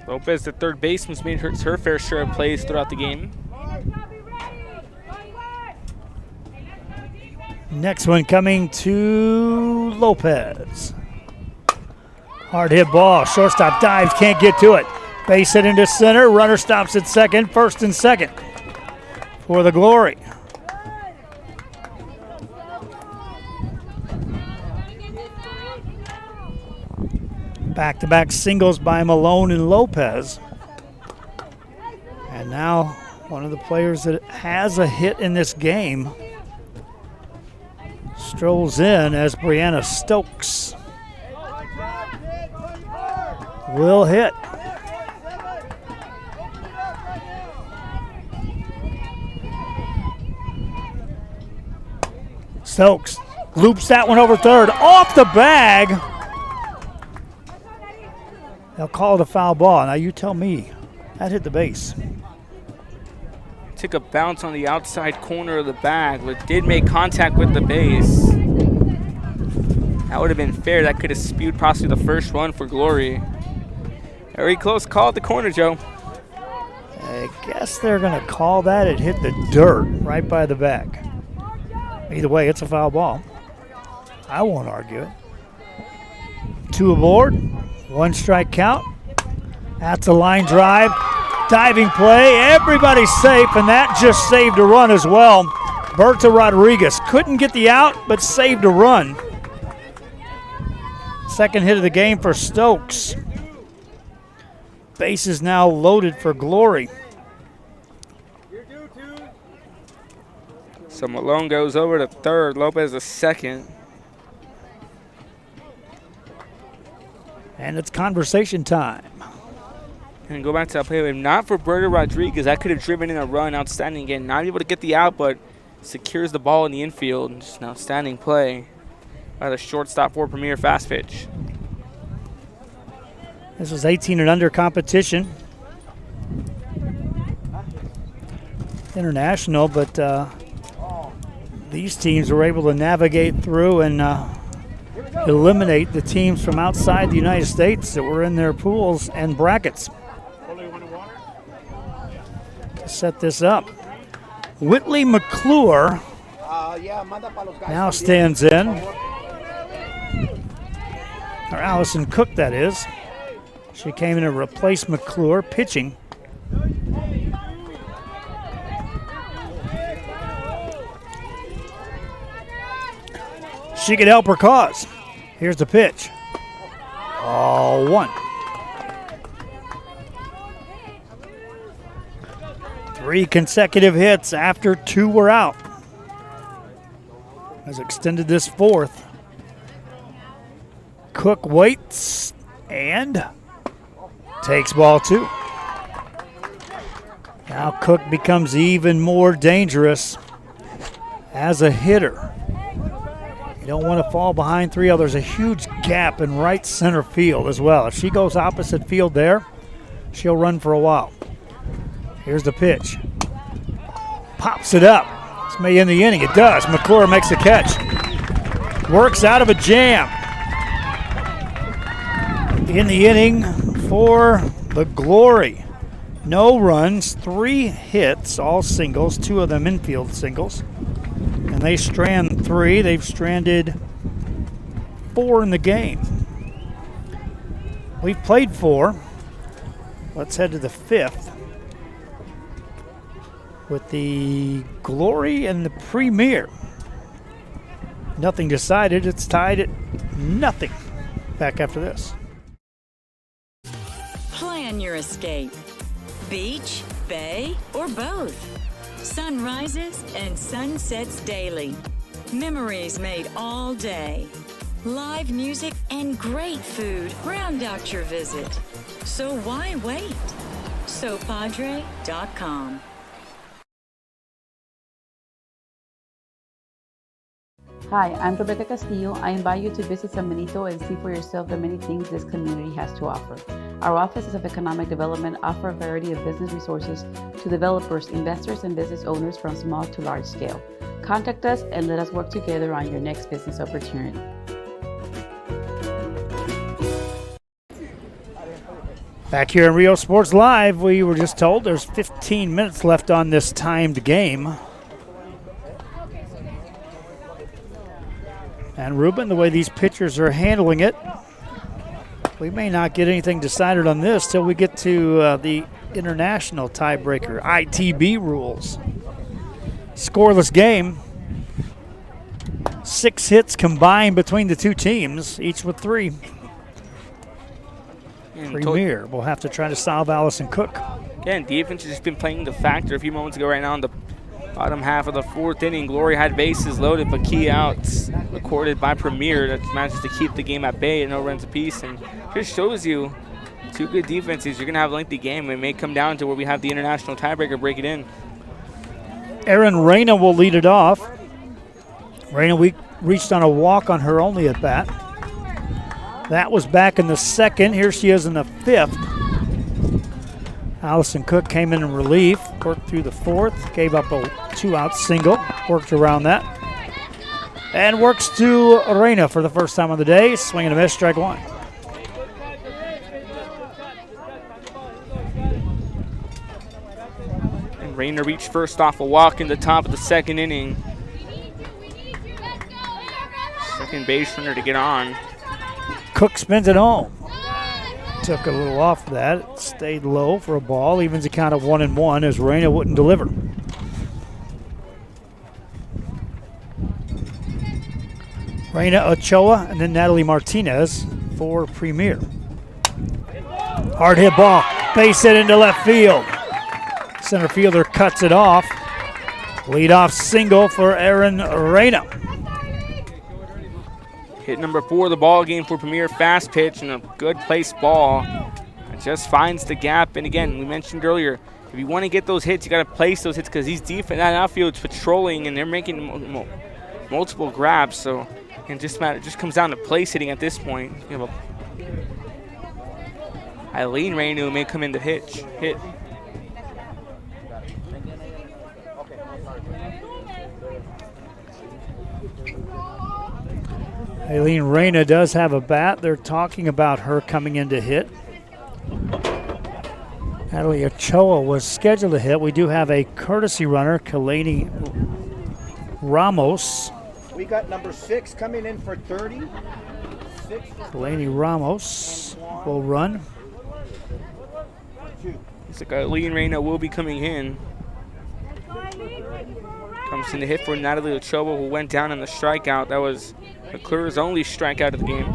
Lopez, the third baseman's made her fair share of plays throughout the game. Next one coming to Lopez. Hard hit ball. Shortstop dives, can't get to it. Base hit into center. Runner stops at second. First and second for the Glory. Back-to-back singles by Malone and Lopez. And now one of the players that has a hit in this game strolls in as Brianna Stokes will hit. Stokes loops that one over third, off the bag. They'll call it a foul ball. Now you tell me, that hit the base. Took a bounce on the outside corner of the bag, but did make contact with the base. That would have been fair. That could have spewed possibly the first run for Glory. Very close call at the corner, Joe. I guess they're going to call that. It hit the dirt right by the bag. Either way, it's a foul ball. I won't argue it. 2 aboard, 1 strike count. That's a line drive. Diving play. Everybody's safe, and that just saved a run as well. Berta Rodriguez couldn't get the out, but saved a run. Second hit of the game for Stokes. Base is now loaded for Glory. So Malone goes over to third. Lopez a second. And it's conversation time. And go back to that play. If not for Berta Rodriguez, that could have driven in a run. Outstanding again. Not able to get the out, but secures the ball in the infield. Just an outstanding play by the shortstop for Premier. Fast pitch. This was 18 and under competition. International, but these teams were able to navigate through and eliminate the teams from outside the United States that were in their pools and brackets. To set this up, Whitley McClure now stands in. Or Allison Cook, that is. She came in to replace McClure pitching. She could help her cause. Here's the pitch. Oh, 1. 3 consecutive hits after 2 were out. Has extended this 4th. Cook waits and takes ball 2. Now Cook becomes even more dangerous as a hitter. You don't want to fall behind 3-0. There's a huge gap in right center field as well. If she goes opposite field there, she'll run for a while. Here's the pitch. Pops it up. This may end the inning. It does. McClure makes the catch. Works out of a jam. In the inning for the Glory. No runs, 3 hits, all singles, 2 of them infield singles. And they strand 3. They've stranded 4 in the game. We've played 4. Let's head to the 5th with the Glory and the Premier. Nothing decided. It's tied at nothing. Back after this. Plan your escape. Beach, bay, or both. Sunrises and sunsets daily. Memories made all day. Live music and great food round out your visit. So why wait? SoPadre.com. Hi, I'm Rebecca Castillo. I invite you to visit San Benito and see for yourself the many things this community has to offer. Our offices of economic development offer a variety of business resources to developers, investors, and business owners from small to large scale. Contact us and let us work together on your next business opportunity. Back here in Rio Sports Live, we were just told there's 15 minutes left on this timed game. And Ruben, the way these pitchers are handling it, we may not get anything decided on this till we get to the international tiebreaker, ITB rules. Scoreless game. 6 hits combined between the two teams, each with 3. Premier will have to try to solve Allison Cook. Again, defense has just been playing the factor a few moments ago right now in the bottom half of the 4th inning. Glory had bases loaded, but key outs recorded by Premier that manages to keep the game at bay at no runs apiece. And just shows you 2 good defenses. You're going to have a lengthy game. It may come down to where we have the international tiebreaker break it in. Erin Reyna will lead it off. Reyna, we reached on a walk on her only at bat. That was back in the 2nd. Here she is in the 5th. Allison Cook came in relief, worked through the 4th, gave up a 2-out single, worked around that, and works to Reyna for the first time of the day. Swing and a miss, strike 1. And Reyna reached first off a walk in the top of the 2nd inning. Second base runner to get on. Cook spins it home. Took a little off that. It stayed low for a ball. Evens a count of 1-1 as Reyna wouldn't deliver. Reyna, Ochoa, and then Natalie Martinez for Premier. Hard hit ball. Base hit into left field. Center fielder cuts it off. Leadoff single for Erin Reyna. Hit number 4 of the ball game for Premier. Fast pitch and a good placed ball. It just finds the gap. And again, we mentioned earlier, If you want to get those hits, you got to place those hits because these defense that outfield's patrolling and they're making multiple grabs. So it just comes down to place hitting at this point. You have Eileen Reyno may come in to hit. Eileen Reyna does have a bat. They're talking about her coming in to hit. Natalie Ochoa was scheduled to hit. We do have a courtesy runner, Kalani Ramos. We got number 6 coming in for 30. Kalani Ramos will run. Looks like Eileen Reyna will be coming in. Comes in to hit for Natalie Ochoa, who went down in the strikeout. That was McClure's only strikeout of the game.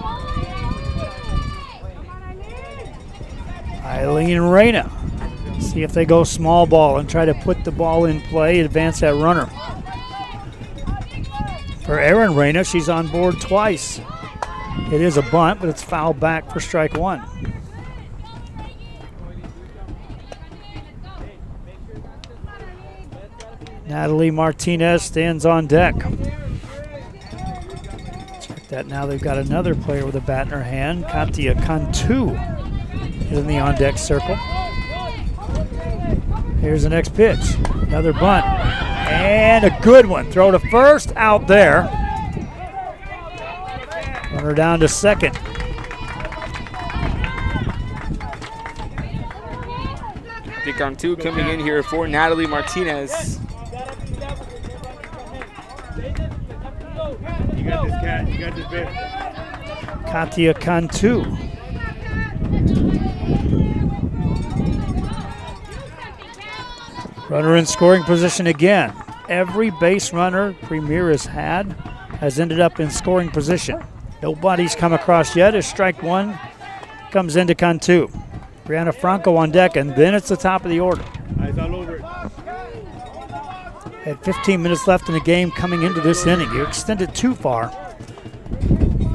Eileen Reyna. See if they go small ball and try to put the ball in play, advance that runner. For Erin Reyna, she's on board twice. It is a bunt, but it's fouled back for strike one. Natalie Martinez stands on deck. Check that now. They've got another player with a bat in her hand. Katia Cantu is in the on-deck circle. Here's the next pitch. Another bunt. And a good one. Throw to first, out there. Runner down to second. Cantu coming in here for Natalie Martinez. You got this, Cat. You got this, babe. Katia Cantu. Runner in scoring position again. Every base runner Premier has had has ended up in scoring position. Nobody's come across yet as strike one comes into Cantu. Brianna Franco on deck, and then it's the top of the order. Eyes all over it. Had 15 minutes left in the game coming into this inning. You extend it too far,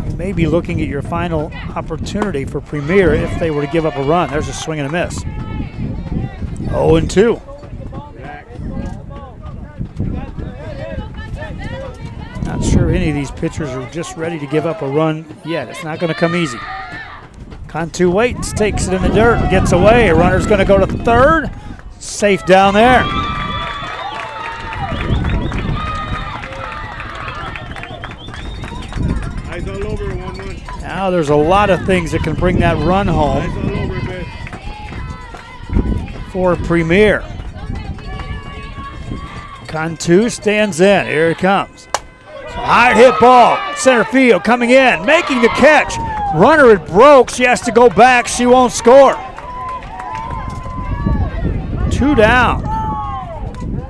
you may be looking at your final opportunity for Premier if they were to give up a run. There's a swing and a miss. 0-2. Not sure any of these pitchers are just ready to give up a run yet. It's not going to come easy. Cantu waits, takes it in the dirt, gets away. A runner's going to go to third. Safe down there. Eyes all over it, 1-1. Now there's a lot of things that can bring that run home Eyes all over it, babe. for Premier. Cantu stands in. Here it comes. Hard hit ball. Center field coming in. Making the catch. Runner, it broke. She has to go back. She won't score. 2 down.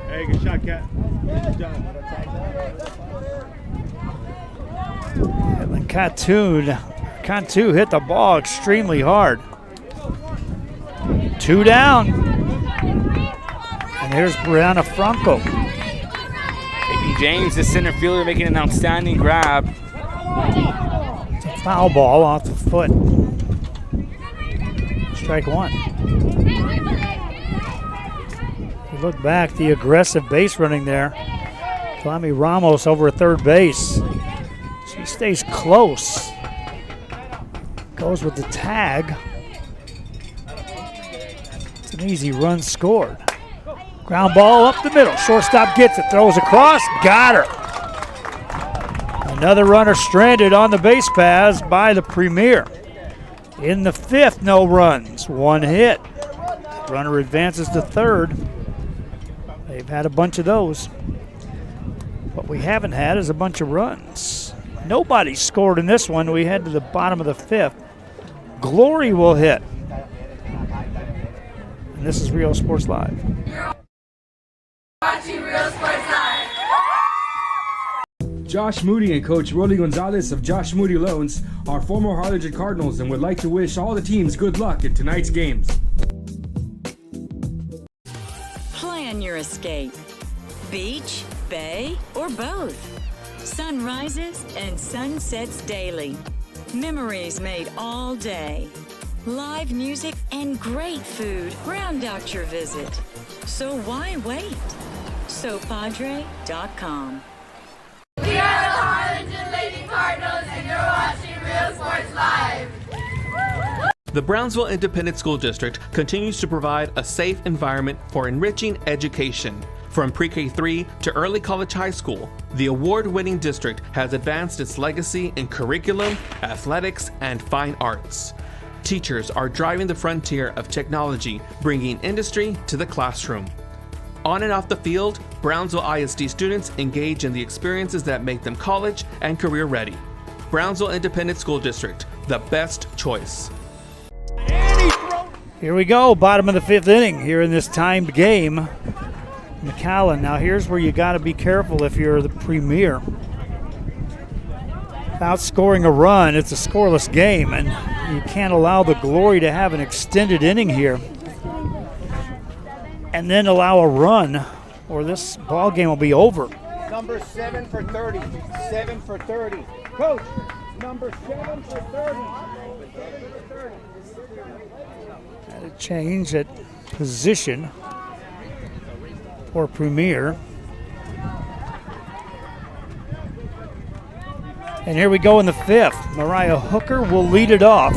Hey, good shot, Cat. Good job. And Cantu hit the ball extremely hard. 2 down. And here's Brianna Franco. James, the center fielder, making an outstanding grab. It's a foul ball off the foot. Strike one. You look back, the aggressive base running there. Kalani Ramos over at third base. She stays close. Goes with the tag. It's an easy run scored. Ground ball up the middle. Shortstop gets it, throws across, got her. Another runner stranded on the base paths by the Premier. In the 5th, no runs, 1 hit. Runner advances to third. They've had a bunch of those. What we haven't had is a bunch of runs. Nobody scored in this one. We head to the bottom of the 5th. Glory will hit. And this is Real Sports Live. Watching Real Sports Live. Josh Moody and Coach Rolly Gonzalez of Josh Moody Loans are former Harlingen Cardinals and would like to wish all the teams good luck in tonight's games. Plan your escape. Beach, bay, or both. Sunrises and sunsets daily. Memories made all day. Live music and great food round out your visit. So why wait? SoPadre.com. We are the Harlingen Lady Cardinals, and you're watching Real Sports Live. The Brownsville Independent School District continues to provide a safe environment for enriching education. From pre-K3 to early college high school, the award-winning district has advanced its legacy in curriculum, athletics, and fine arts. Teachers are driving the frontier of technology, bringing industry to the classroom. On and off the field, Brownsville ISD students engage in the experiences that make them college and career ready. Brownsville Independent School District, the best choice. Here we go, bottom of the 5th inning here in this timed game. McAllen, now here's where you got to be careful if you're the Premier. Without scoring a run, it's a scoreless game, and you can't allow the Glory to have an extended inning here and then allow a run, or this ball game will be over. Number 7 for 30. 7 for 30. Coach, number 7 for 30. Had a change at position for Premier. And here we go in the 5th. Mariah Hooker will lead it off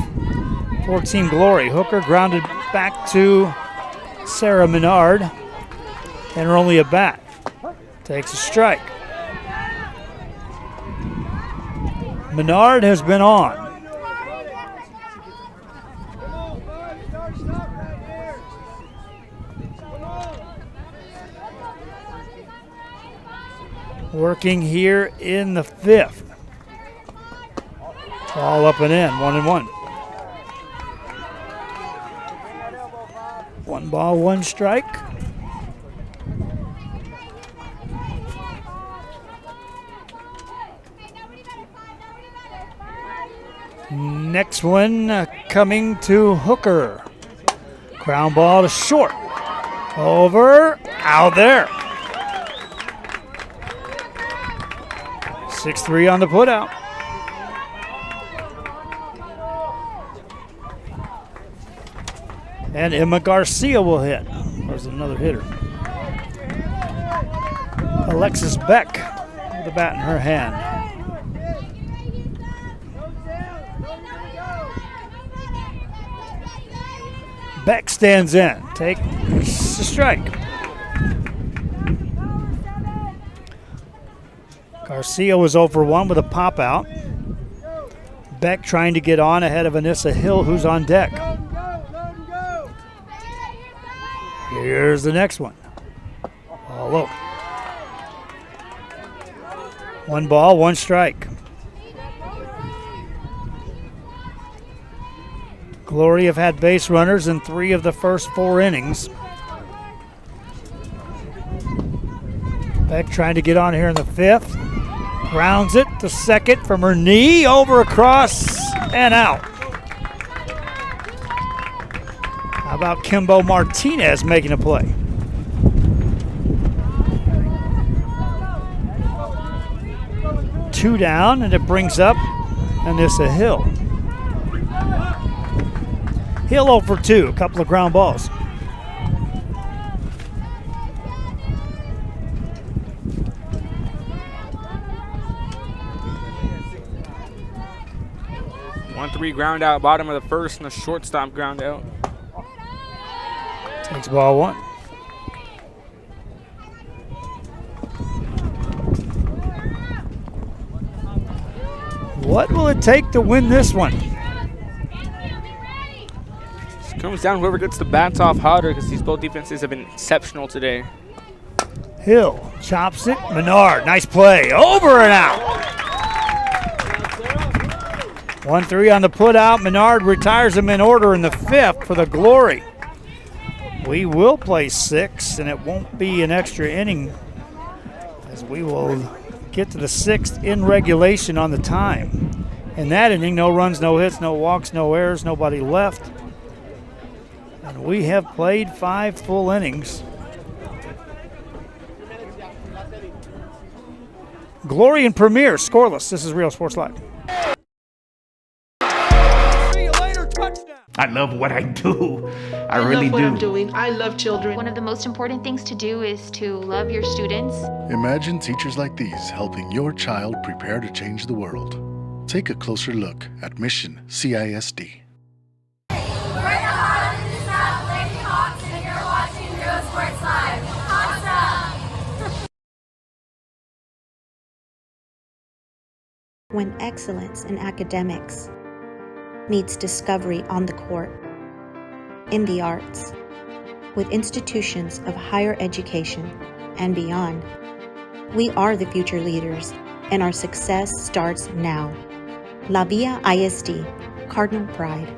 for Team Glory. Hooker grounded back to Sarah Menard, and her only a bat. Takes a strike. Menard has been on. Working here in the 5th. All up and in, 1-1. 1 ball, 1 strike. Next one coming to Hooker. Ground ball to short. Over, out there. 6-3 on the putout. And Emma Garcia will hit. There's another hitter. Alexis Beck with the bat in her hand. Beck stands in. Takes a strike. Garcia was 0 for 1 with a pop out. Beck trying to get on ahead of Anissa Hill, who's on deck. Here's the next one. All low. 1 ball, 1 strike. Glory have had base runners in 3 of the first 4 innings. Beck trying to get on here in the 5th. Grounds it to second from her knee, over, across, and out. How about Kimbo Martinez making a play? Two down, and it brings up Anissa Hill. Hill 0 for 2, a couple of ground balls. Three ground out, bottom of the 1st, and a shortstop ground out. Takes ball 1. What will it take to win this one? It comes down to whoever gets the bats off hotter, because these both defenses have been exceptional today. Hill chops it. Menard, nice play. Over and out. 1-3 on the putout. Menard retires him in order in the 5th for the Glory. We will play 6, and it won't be an extra inning, as we will get to the 6th in regulation on the time. In that inning, no runs, no hits, no walks, no errors, nobody left. And we have played 5 full innings. Glory and Premier scoreless. This is Real Sports Live. I love what I do. I really love what do. I'm doing. I love children. One of the most important things to do is to love your students. Imagine teachers like these helping your child prepare to change the world. Take a closer look at Mission CISD. We're the Harlingen South Lady Hawks, and you're watching Real Sports Live. Awesome! When excellence in academics meets discovery on the court, in the arts, with institutions of higher education and beyond, we are the future leaders, and our success starts now. La Villa ISD, Cardinal Pride.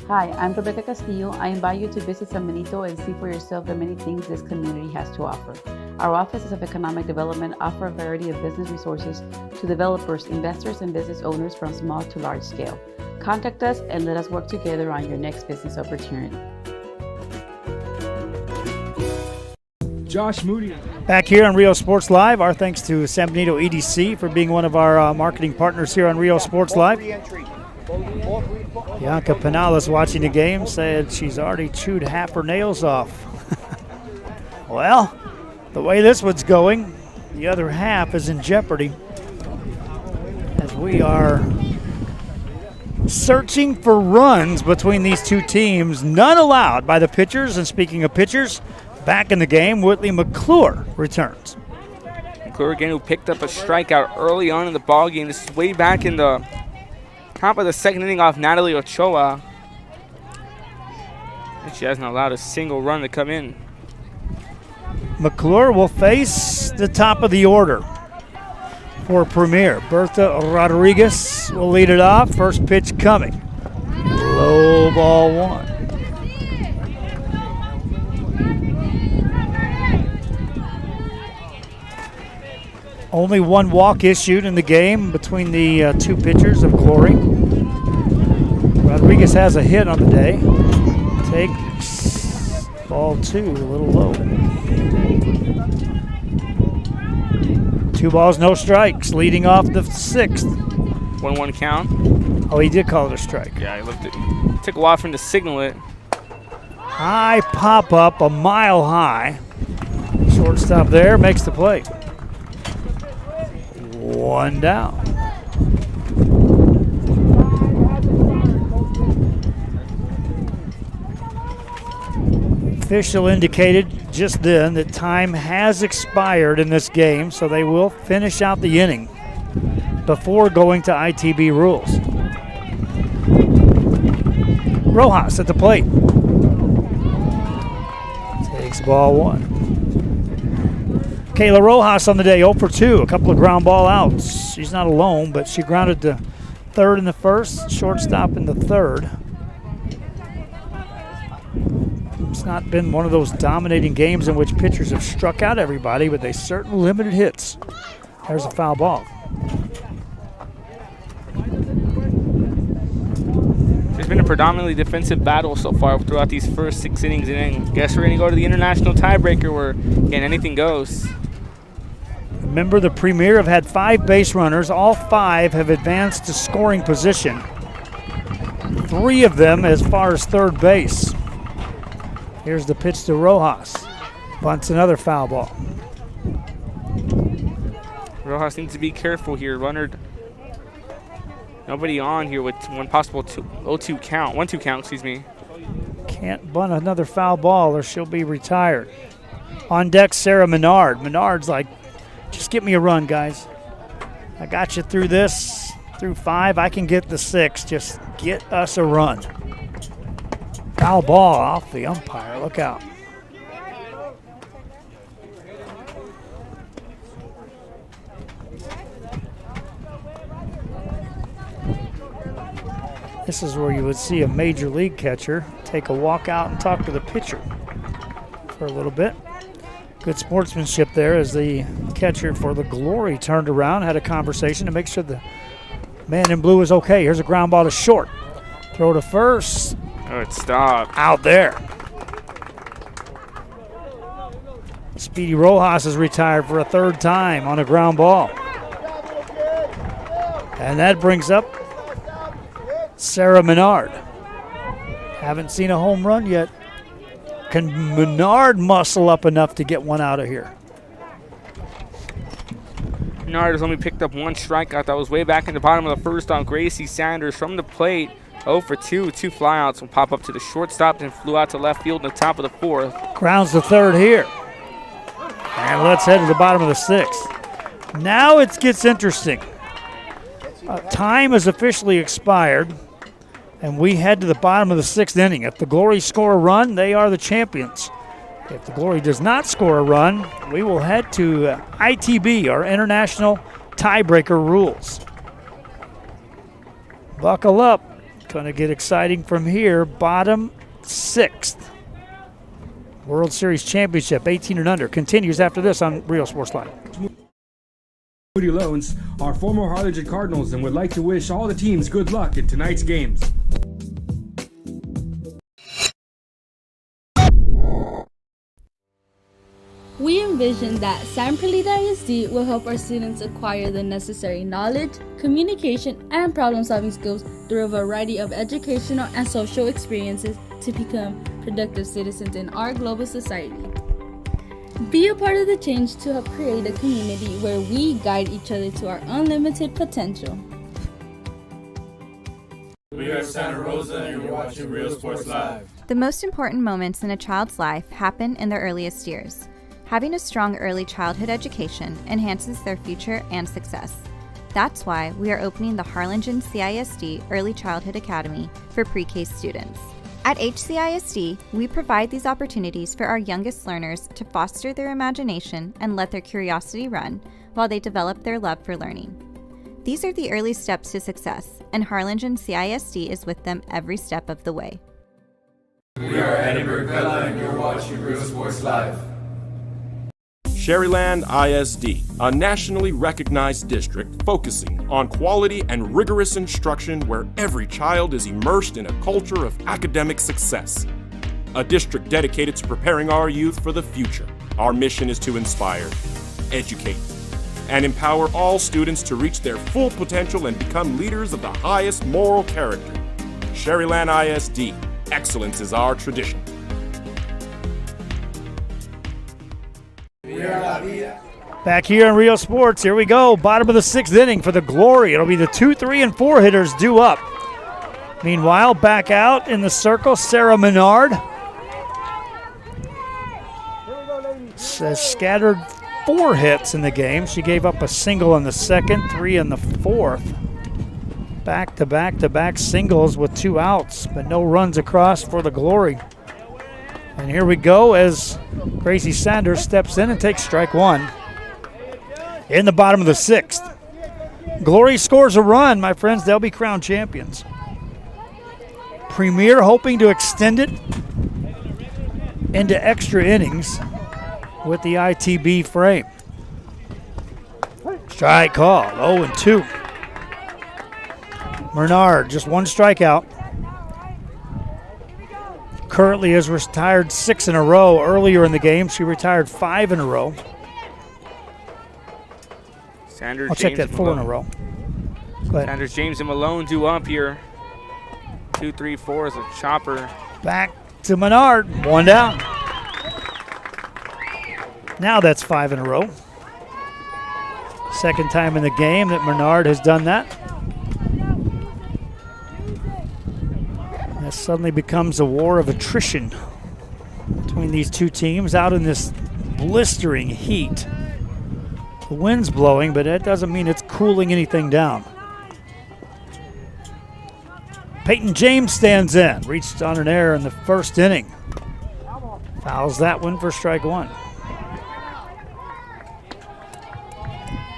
Hi, I'm Rebecca Castillo. I invite you to visit San Benito and see for yourself the many things this community has to offer. Our offices of economic development offer a variety of business resources to developers, investors, and business owners from small to large scale. Contact us and let us work together on your next business opportunity. Josh Moody. Back here on Rio Sports Live, our thanks to San Benito EDC for being one of our marketing partners here on Rio Sports Live. Bianca Pinales watching the game said she's already chewed half her nails off. Well, the way this one's going, the other half is in jeopardy as we are searching for runs between these two teams, none allowed by the pitchers. And speaking of pitchers, back in the game, Whitley McClure returns. McClure again, who picked up a strikeout early on in the ballgame. This is way back in the top of the second inning off Natalie Ochoa. And she hasn't allowed a single run to come in. McClure will face the top of the order for Premier. Bertha Rodriguez will lead it off. First pitch coming. Low ball one. Only one walk issued in the game between the two pitchers of Glory. Rodriguez has a hit on the day. Takes ball two, a little low. 2 balls, no strikes, leading off the sixth. 1-1 count. Oh, he did call it a strike. Yeah, he looked it. Took a while for him to signal it. High pop up, a mile high. Shortstop there makes the play. 1 down. Official indicated just then that time has expired in this game, so they will finish out the inning before going to ITB rules. Rojas at the plate. Takes ball one. Kayla Rojas on the day, 0 for 2, a couple of ground ball outs. She's not alone, but she grounded to third in the first, shortstop in the third. It's not been one of those dominating games in which pitchers have struck out everybody, but they certainly limited hits. There's a foul ball. There's been a predominantly defensive battle so far throughout these first 6 innings, and then guess we're going to go to the international tiebreaker where, again, anything goes. Remember, the Premier have had 5 base runners. All 5 have advanced to scoring position. 3 of them as far as third base. Here's the pitch to Rojas. Bunts another foul ball. Rojas needs to be careful here. Runner, nobody on here with one possible 1-2 count, excuse me. Can't bunt another foul ball or she'll be retired. On deck, Sarah Menard. Menard's like, just get me a run, guys. I got you through this, through 5. I can get the 6. Just get us a run. Foul ball off the umpire. Look out. This is where you would see a major league catcher take a walk out and talk to the pitcher for a little bit. Good sportsmanship there as the catcher for the Glory turned around, had a conversation to make sure the man in blue is okay. Here's a ground ball to short. Throw to first. Oh, it stopped. Out there. Speedy Rojas is retired for a 3rd time on a ground ball. And that brings up Sarah Menard. Haven't seen a home run yet. Can Menard muscle up enough to get one out of here? Menard has only picked up one strikeout. That was way back in the bottom of the first on Gracie Sanders from the plate. 0 for 2. 2 flyouts will pop up to the shortstop and flew out to left field in the top of the fourth. Grounds the third here. And let's head to the bottom of the sixth. Now it gets interesting. Time has officially expired, and we head to the bottom of the sixth inning. If the Glory score a run, they are the champions. If the Glory does not score a run, we will head to ITB, our International Tiebreaker Rules. Buckle up. Going to get exciting from here. Bottom sixth. World Series Championship, 18 and under, continues after this on Real Sports Live. Moody Loans are former Harlingen Cardinals and would like to wish all the teams good luck in tonight's games. We envision that San Perlita ISD will help our students acquire the necessary knowledge, communication, and problem-solving skills through a variety of educational and social experiences to become productive citizens in our global society. Be a part of the change to help create a community where we guide each other to our unlimited potential. We are Santa Rosa and you're watching Real Sports Live. The most important moments in a child's life happen in their earliest years. Having a strong early childhood education enhances their future and success. That's why we are opening the Harlingen CISD Early Childhood Academy for pre-K students. At HCISD, we provide these opportunities for our youngest learners to foster their imagination and let their curiosity run while they develop their love for learning. These are the early steps to success, and Harlingen CISD is with them every step of the way. We are Edinburgh Bella and you're watching Real Sports Live. Sherryland ISD, a nationally recognized district focusing on quality and rigorous instruction where every child is immersed in a culture of academic success. A district dedicated to preparing our youth for the future. Our mission is to inspire, educate, and empower all students to reach their full potential and become leaders of the highest moral character. Sherryland ISD, excellence is our tradition. Back here in Real Sports, here we go. Bottom of the sixth inning for the Glory. It'll be the 2, 3, and 4 hitters due up. Meanwhile, back out in the circle, Sarah Menard. Has scattered 4 hits in the game. She gave up a single in the second, 3 in the fourth. Back-to-back-to-back singles with 2 outs, but no runs across for the Glory. And here we go as Gracie Sanders steps in and takes strike 1. In the bottom of the sixth. Glory scores a run, my friends. They'll be crowned champions. Premier hoping to extend it into extra innings with the ITB frame. Strike call, 0-2. Menard, just 1 strikeout. Currently has retired 6 in a row. Earlier in the game, she retired 5 in a row. Sanders, I'll check that 4 in a row. Go ahead. Sanders, James, and Malone due up here. 2, 3, 4 is a chopper. Back to Menard, 1 down. Now that's 5 in a row. Second time in the game that Menard has done that. That suddenly becomes a war of attrition between these two teams out in this blistering heat. The wind's blowing, but that doesn't mean it's cooling anything down. Peyton James stands in, reached on an error in the first inning. Fouls that one for strike 1.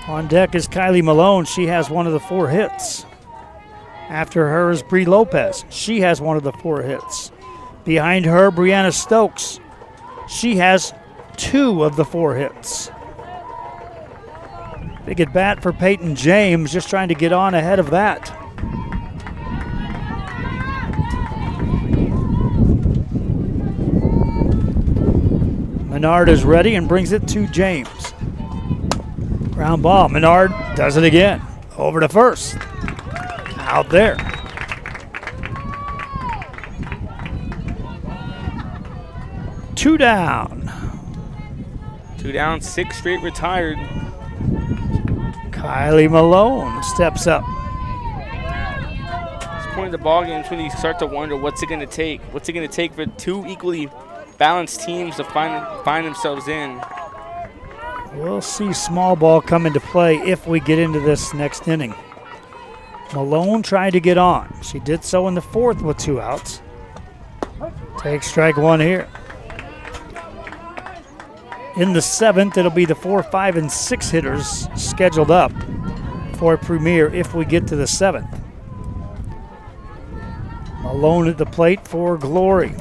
On deck is Kylie Malone. She has one of the 4 hits. After her is Bree Lopez. She has one of the 4 hits. Behind her, Brianna Stokes. She has 2 of the 4 hits. Big at bat for Peyton James, just trying to get on ahead of that. Menard is ready and brings it to James. Ground ball. Menard does it again. Over to first. Out there. 2 down. 2 down, 6 straight retired. Kylie Malone steps up. This point in the ballgame is when you start to wonder what's it going to take. What's it going to take for two equally balanced teams to find themselves in? We'll see small ball come into play if we get into this next inning. Malone tried to get on. She did so in the 4th with 2 outs. Takes strike 1 here. In the 7th, it'll be the 4, 5, and 6 hitters scheduled up for Premier if we get to the 7th. Malone at the plate for Glory.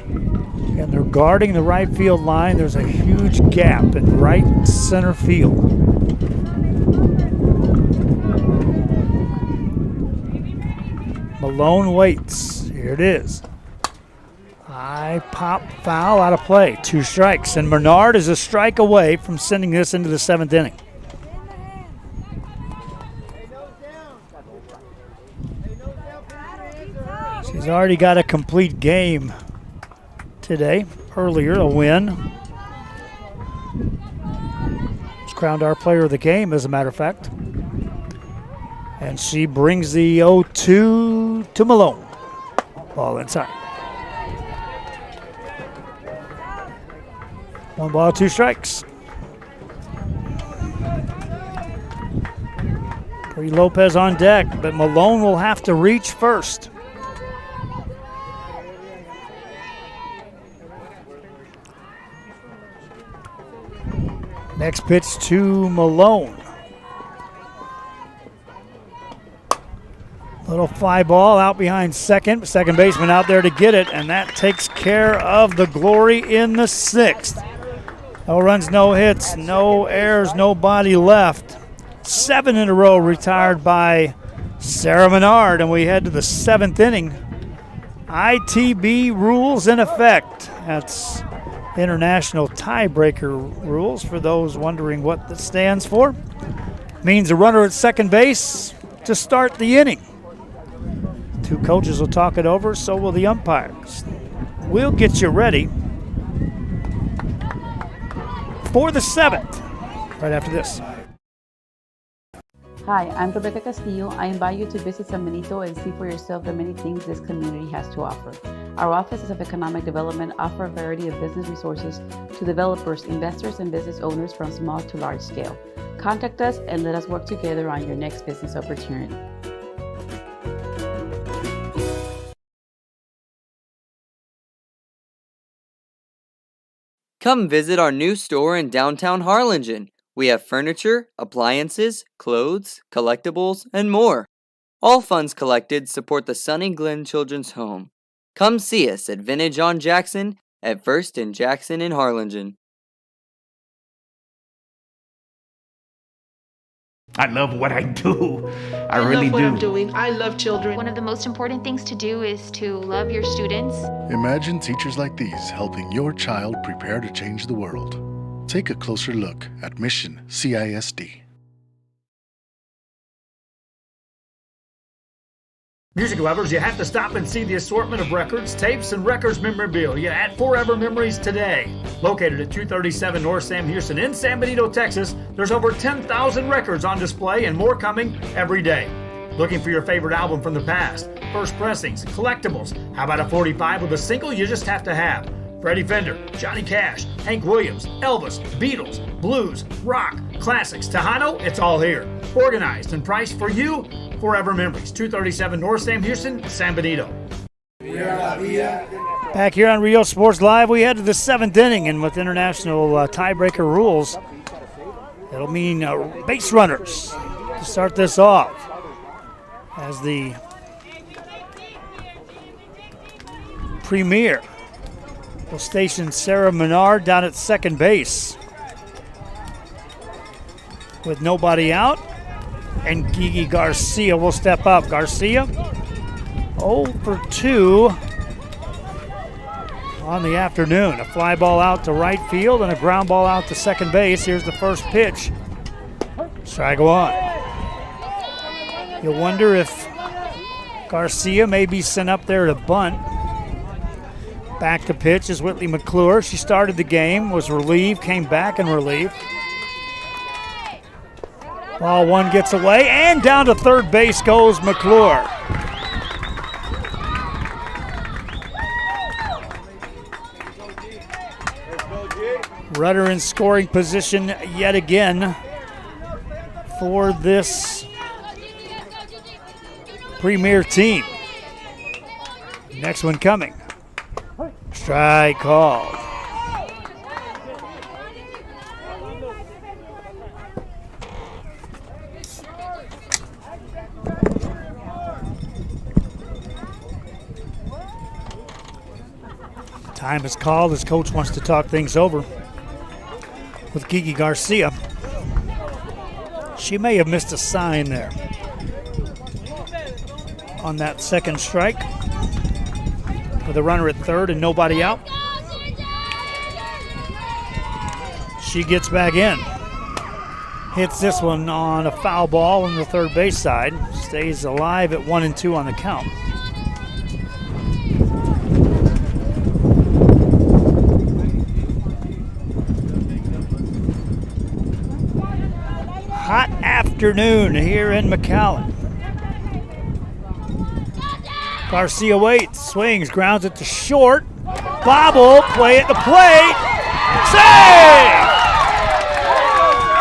And they're guarding the right field line. There's a huge gap in right center field. Malone waits. Here it is. High pop foul out of play. 2 strikes. And Bernard is a strike away from sending this into the 7th inning. She's already got a complete game today. Earlier, a win. She's crowned our player of the game, as a matter of fact. And she brings the 0-2 to Malone. Ball inside. 1 ball, 2 strikes. Bree Lopez on deck, but Malone will have to reach first. Next pitch to Malone. Little fly ball out behind second. Second baseman out there to get it, and that takes care of the Glory in the 6th. No runs, no hits, no errors, nobody left. 7 in a row retired by Sarah Menard, and we head to the 7th inning. ITB rules in effect. That's International Tiebreaker rules for those wondering what that stands for. Means a runner at second base to start the inning. 2 coaches will talk it over, so will the umpires. We'll get you ready for the 7th right after this. Hi, I'm Rebecca Castillo. I invite you to visit San Benito and see for yourself the many things this community has to offer. Our offices of economic development offer a variety of business resources to developers, investors, and business owners from small to large scale. Contact us and let us work together on your next business opportunity. Come visit our new store in downtown Harlingen. We have furniture, appliances, clothes, collectibles, and more. All funds collected support the Sunny Glen Children's Home. Come see us at Vintage on Jackson at 1st and Jackson in Harlingen. I love what I do. I really love what do. I'm doing. I love children. One of the most important things to do is to love your students. Imagine teachers like these helping your child prepare to change the world. Take a closer look at Mission CISD. Music lovers, you have to stop and see the assortment of records, tapes, and records memorabilia at Forever Memories today. Located at 237 North Sam Houston in San Benito, Texas, there's over 10,000 records on display and more coming every day. Looking for your favorite album from the past, first pressings, collectibles. How about a 45 with a single you just have to have? Freddie Fender, Johnny Cash, Hank Williams, Elvis, Beatles, blues, rock, classics, Tejano, it's all here. Organized and priced for you. Forever Memories, 237 North Sam Houston, San Benito. Back here on Rio Sports Live, we head to the 7th inning, and with international tiebreaker rules, it'll mean base runners to start this off. As the Premier will station Sarah Menard down at second base. With nobody out, and Gigi Garcia will step up. Garcia 0 for 2 on the afternoon. A fly ball out to right field and a ground ball out to second base. Here's the first pitch. Strike 1. You'll wonder if Garcia may be sent up there to bunt. Back to pitch is Whitley McClure. She started the game, was relieved, came back and relieved. Ball one gets away, and down to third base goes McClure. Runner in scoring position yet again for this Premier team. Next one coming. Strike called. Time is called as coach wants to talk things over with Gigi Garcia. She may have missed a sign there on that second strike with a runner at third and nobody out. She gets back in. Hits this one on a foul ball on the third base side. Stays alive at 1-2 on the count. Hot afternoon here in McAllen. Garcia waits, swings, grounds it to short. Bobble, play at the plate. Save!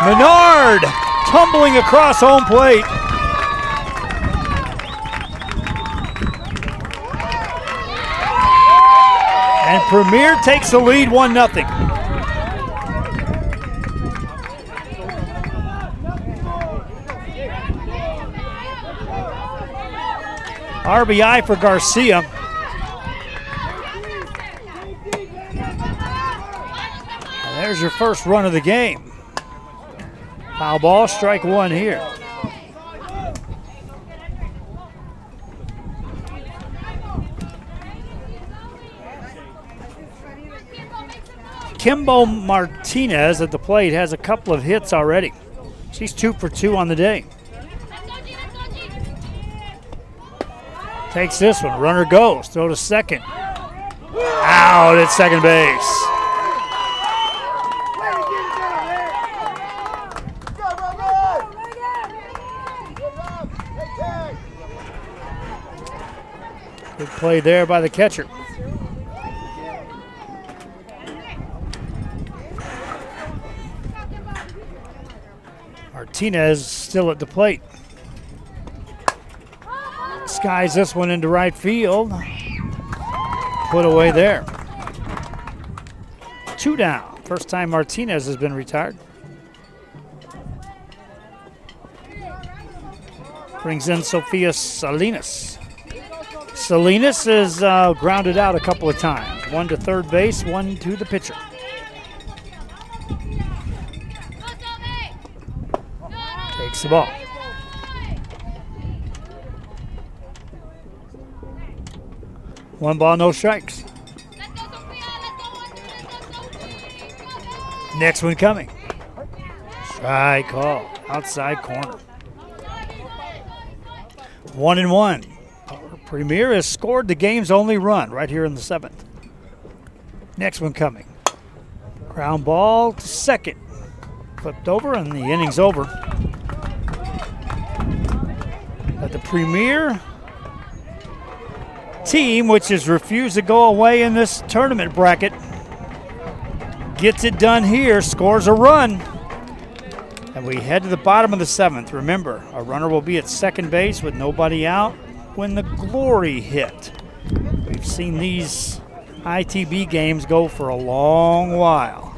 Menard tumbling across home plate. And Premier takes the lead 1-0. RBI for Garcia. And there's your first run of the game. Foul ball, strike one here. Kimbo Martinez at the plate has a couple of hits already. She's 2 for 2 on the day. Takes this one, runner goes, throw to second. Out at second base. Good play there by the catcher. Martinez still at the plate. Skies this one into right field. Put away there. 2 down. First time Martinez has been retired. Brings in Sophia Salinas. Salinas is grounded out a couple of times. One to third base, one to the pitcher. Takes the ball. One ball, no strikes. Next one coming. Strike call. Outside corner. 1-1. Premier has scored the game's only run right here in the 7th. Next one coming. Ground ball to second. Flipped over and the inning's over. But the Premier team, which has refused to go away in this tournament bracket, gets it done here, scores a run. And we head to the bottom of the 7th. Remember, a runner will be at second base with nobody out when the glory hit. We've seen these ITB games go for a long while.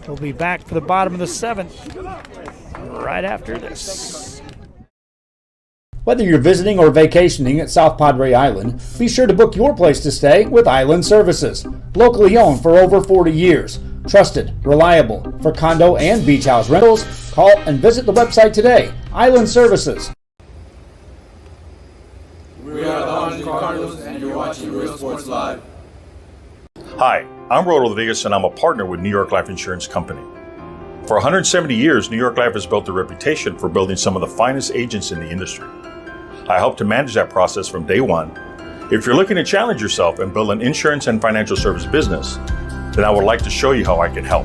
We'll be back for the bottom of the 7th right after this. Whether you're visiting or vacationing at South Padre Island, be sure to book your place to stay with Island Services. Locally owned for over 40 years. Trusted, reliable for condo and beach house rentals. Call and visit the website today. Island Services. We are the Harlingen Cardinals, and you're watching Real Sports Live. Hi, I'm Rodo Rodriguez, and I'm a partner with New York Life Insurance Company. For 170 years, New York Life has built a reputation for building some of the finest agents in the industry. I helped to manage that process from day one If you're looking to challenge yourself and build an insurance and financial service business, then I would like to show you how I can help.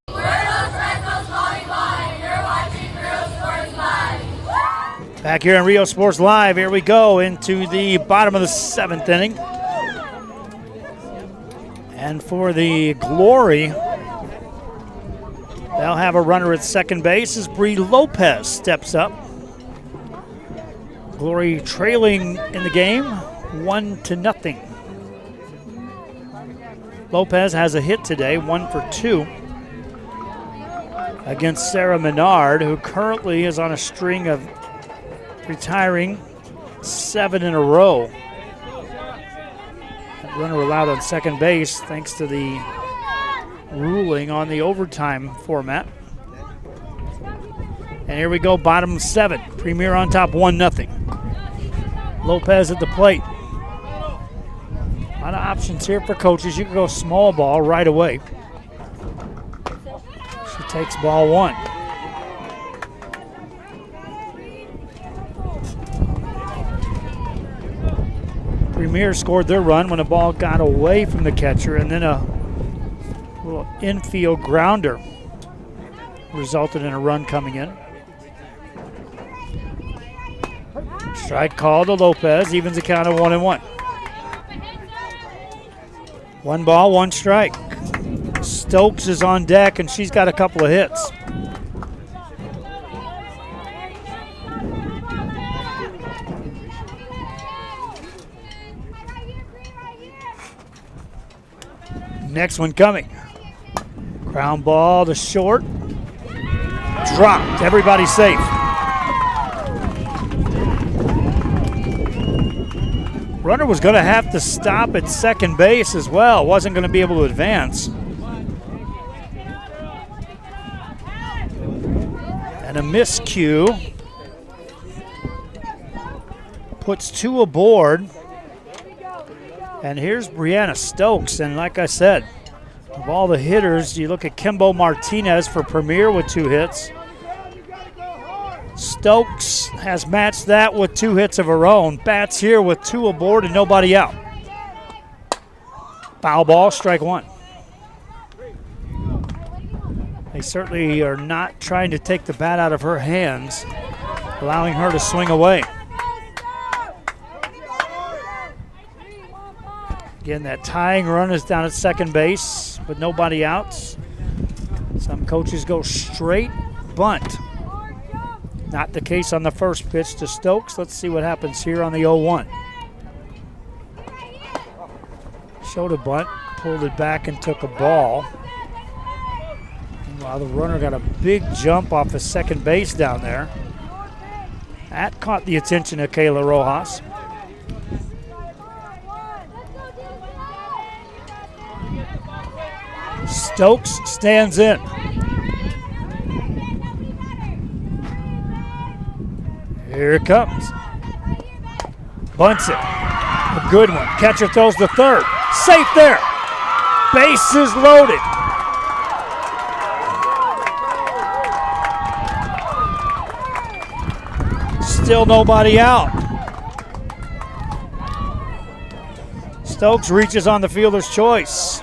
We're those Redcoats volleyball, and you're watching Real Sports Live. Back here on Rio Sports Live, here we go into the bottom of the 7th inning. And for the Glory, they'll have a runner at second base as Bree Lopez steps up. Glory trailing in the game, 1-0. Lopez has a hit today, 1 for 2, against Sarah Menard, who currently is on a string of retiring 7 in a row. That runner allowed on second base thanks to the ruling on the overtime format. And here we go, bottom 7. Premier on top, 1-0. Lopez at the plate. A lot of options here for coaches. You can go small ball right away. She takes ball 1. Premier scored their run when the ball got away from the catcher, and then a little infield grounder resulted in a run coming in. Strike call to Lopez, evens the count of 1-1. 1 ball, 1 strike. Stokes is on deck, and she's got a couple of hits. Next one coming. Ground ball to short. Dropped. Everybody safe. Runner was going to have to stop at second base as well. Wasn't going to be able to advance. And a miscue puts 2 aboard. And here's Brianna Stokes. And like I said, of all the hitters, you look at Kimbo Martinez for Premier with 2 hits. Stokes has matched that with 2 hits of her own. Bats here with 2 aboard and nobody out. Foul ball, strike 1. They certainly are not trying to take the bat out of her hands, allowing her to swing away. Again, that tying run is down at second base with nobody out. Some coaches go straight bunt. Not the case on the first pitch to Stokes. Let's see what happens here on the 0-1. Showed a bunt, pulled it back and took a ball. Meanwhile, the runner got a big jump off the second base down there. That caught the attention of Kayla Rojas. Stokes stands in. Here it comes. Bunts it. A good one. Catcher throws to third. Safe there. Bases loaded. Still nobody out. Stokes reaches on the fielder's choice.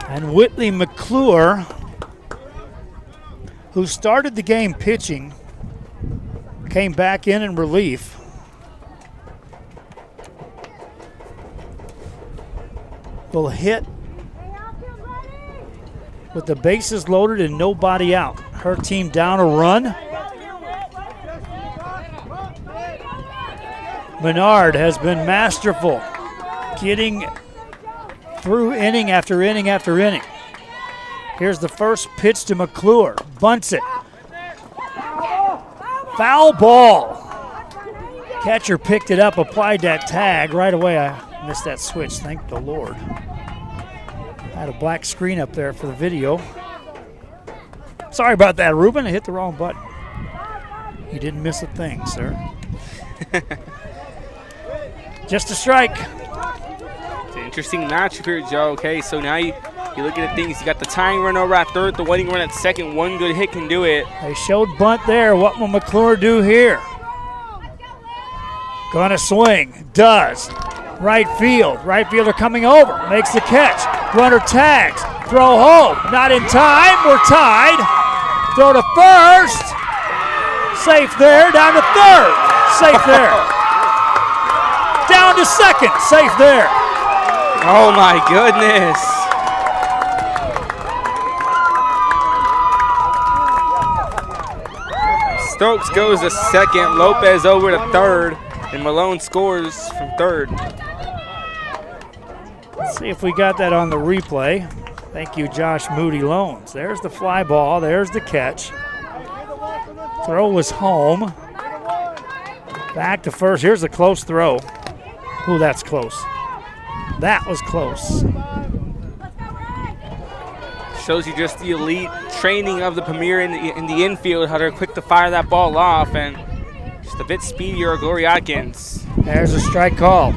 And Whitley McClure, who started the game pitching, came back in relief. Will hit with the bases loaded and nobody out. Her team down a run. Menard has been masterful getting through inning after inning after inning. Here's the first pitch to McClure. Bunts it. Foul ball. Catcher picked it up, applied that tag. Right away, I missed that switch. Thank the Lord. I had a black screen up there for the video. Sorry about that, Ruben. I hit the wrong button. You didn't miss a thing, sir. Just a strike. It's an interesting matchup here, Joe. Okay, so now You look at things, you got the tying run over at third, the winning run at second. One good hit can do it. They showed bunt there. What will McClure do here? Gonna swing. Does. Right field. Right fielder coming over. Makes the catch. Runner tags. Throw home. Not in time. We're tied. Throw to first. Safe there. Down to third. Safe there. Down to second. Safe there. Oh my goodness. Stokes goes to second. Lopez over to third. And Malone scores from third. Let's see if we got that on the replay. Thank you, Josh Moody Loans. There's the fly ball. There's the catch. Throw was home. Back to first. Here's a close throw. Ooh, that's close. That was close. Shows you just the elite training of the Premier in the infield, how they're quick to fire that ball off, and just a bit speedier, Glory Atkins. There's a strike call.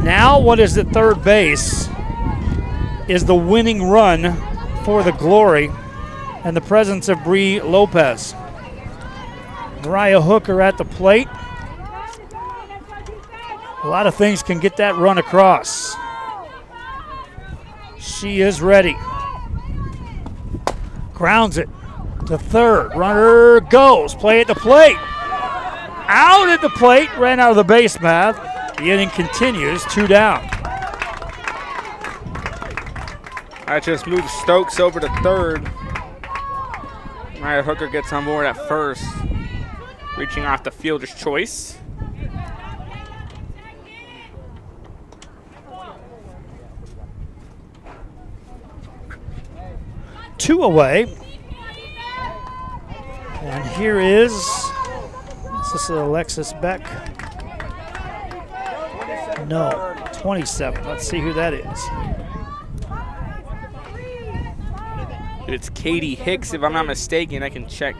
Now what is at third base is the winning run for the Glory and the presence of Bree Lopez. Mariah Hooker at the plate. A lot of things can get that run across. She is ready. Grounds it to third. Runner goes. Play at the plate. Out at the plate. Ran out of the base path. The inning continues. 2 down. I just moved Stokes over to third. Mariah Hooker gets on board at first. Reaching off the fielder's choice. Two away. And here is this Alexis Beck? No, 27. Let's see who that is. It's Katie Hicks, if I'm not mistaken. I can check.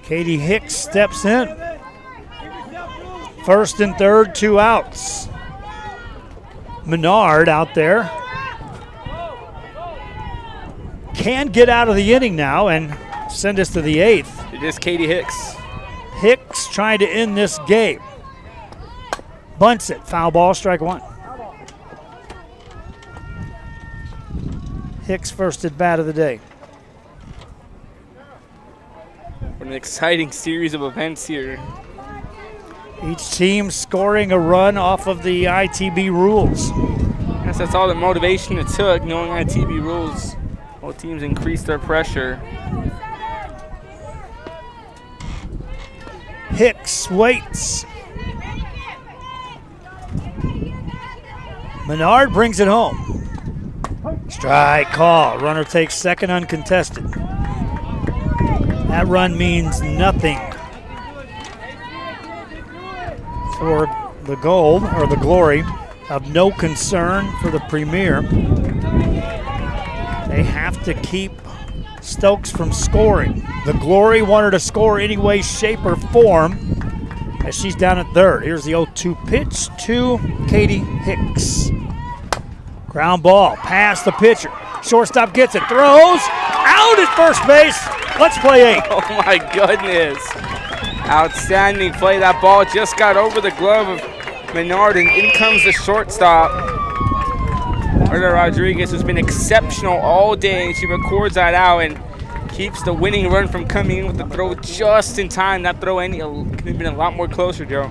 Katie Hicks steps in. First and third, 2 outs. Menard out there. Can get out of the inning now and send us to the 8th. It is Katie Hicks. Hicks trying to end this game. Bunts it. Foul ball, strike 1. Hicks first at bat of the day. An exciting series of events here. Each team scoring a run off of the ITB rules. I guess that's all the motivation it took, knowing ITB rules. Both teams increase their pressure. Hicks waits. Menard brings it home. Strike call. Runner takes second uncontested. That run means nothing for the goal, or the Glory, of no concern for the Premier. They have to keep Stokes from scoring. The Glory wanted to score any way, shape, or form, as she's down at third. Here's the 0-2 pitch to Katie Hicks. Ground ball, past the pitcher. Shortstop gets it, throws, out at first base. Let's play 8. Oh my goodness. Outstanding play. That ball just got over the glove of Menard, and in comes the shortstop. Marta Rodriguez has been exceptional all day. She records that out and keeps the winning run from coming in with the throw just in time. That throw could have been a lot more closer, Joe.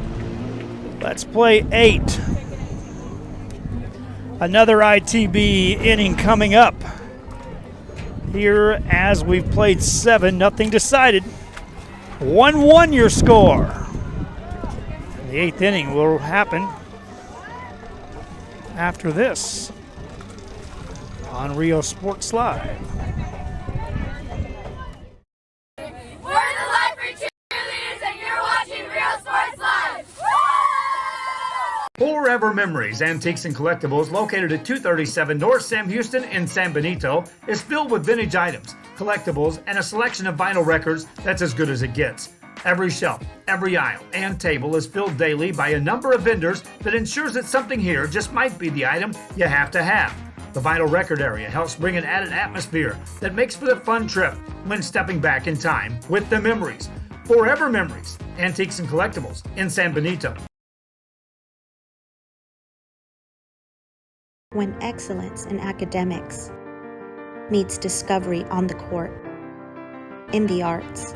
Let's play 8. Another ITB inning coming up. Here, as we've played 7, nothing decided. 1-1 your score. The 8th inning will happen after this on Rio Sports Live. We're the Life for Cheerleaders, and you're watching Rio Sports Live. Forever Memories Antiques and Collectibles, located at 237 North Sam Houston in San Benito, is filled with vintage items, collectibles, and a selection of vinyl records that's as good as it gets. Every shelf, every aisle, and table is filled daily by a number of vendors that ensures that something here just might be the item you have to have. The vinyl record area helps bring an added atmosphere that makes for the fun trip when stepping back in time with the memories. Forever Memories, Antiques and Collectibles in San Benito. When excellence in academics meets discovery on the court, in the arts,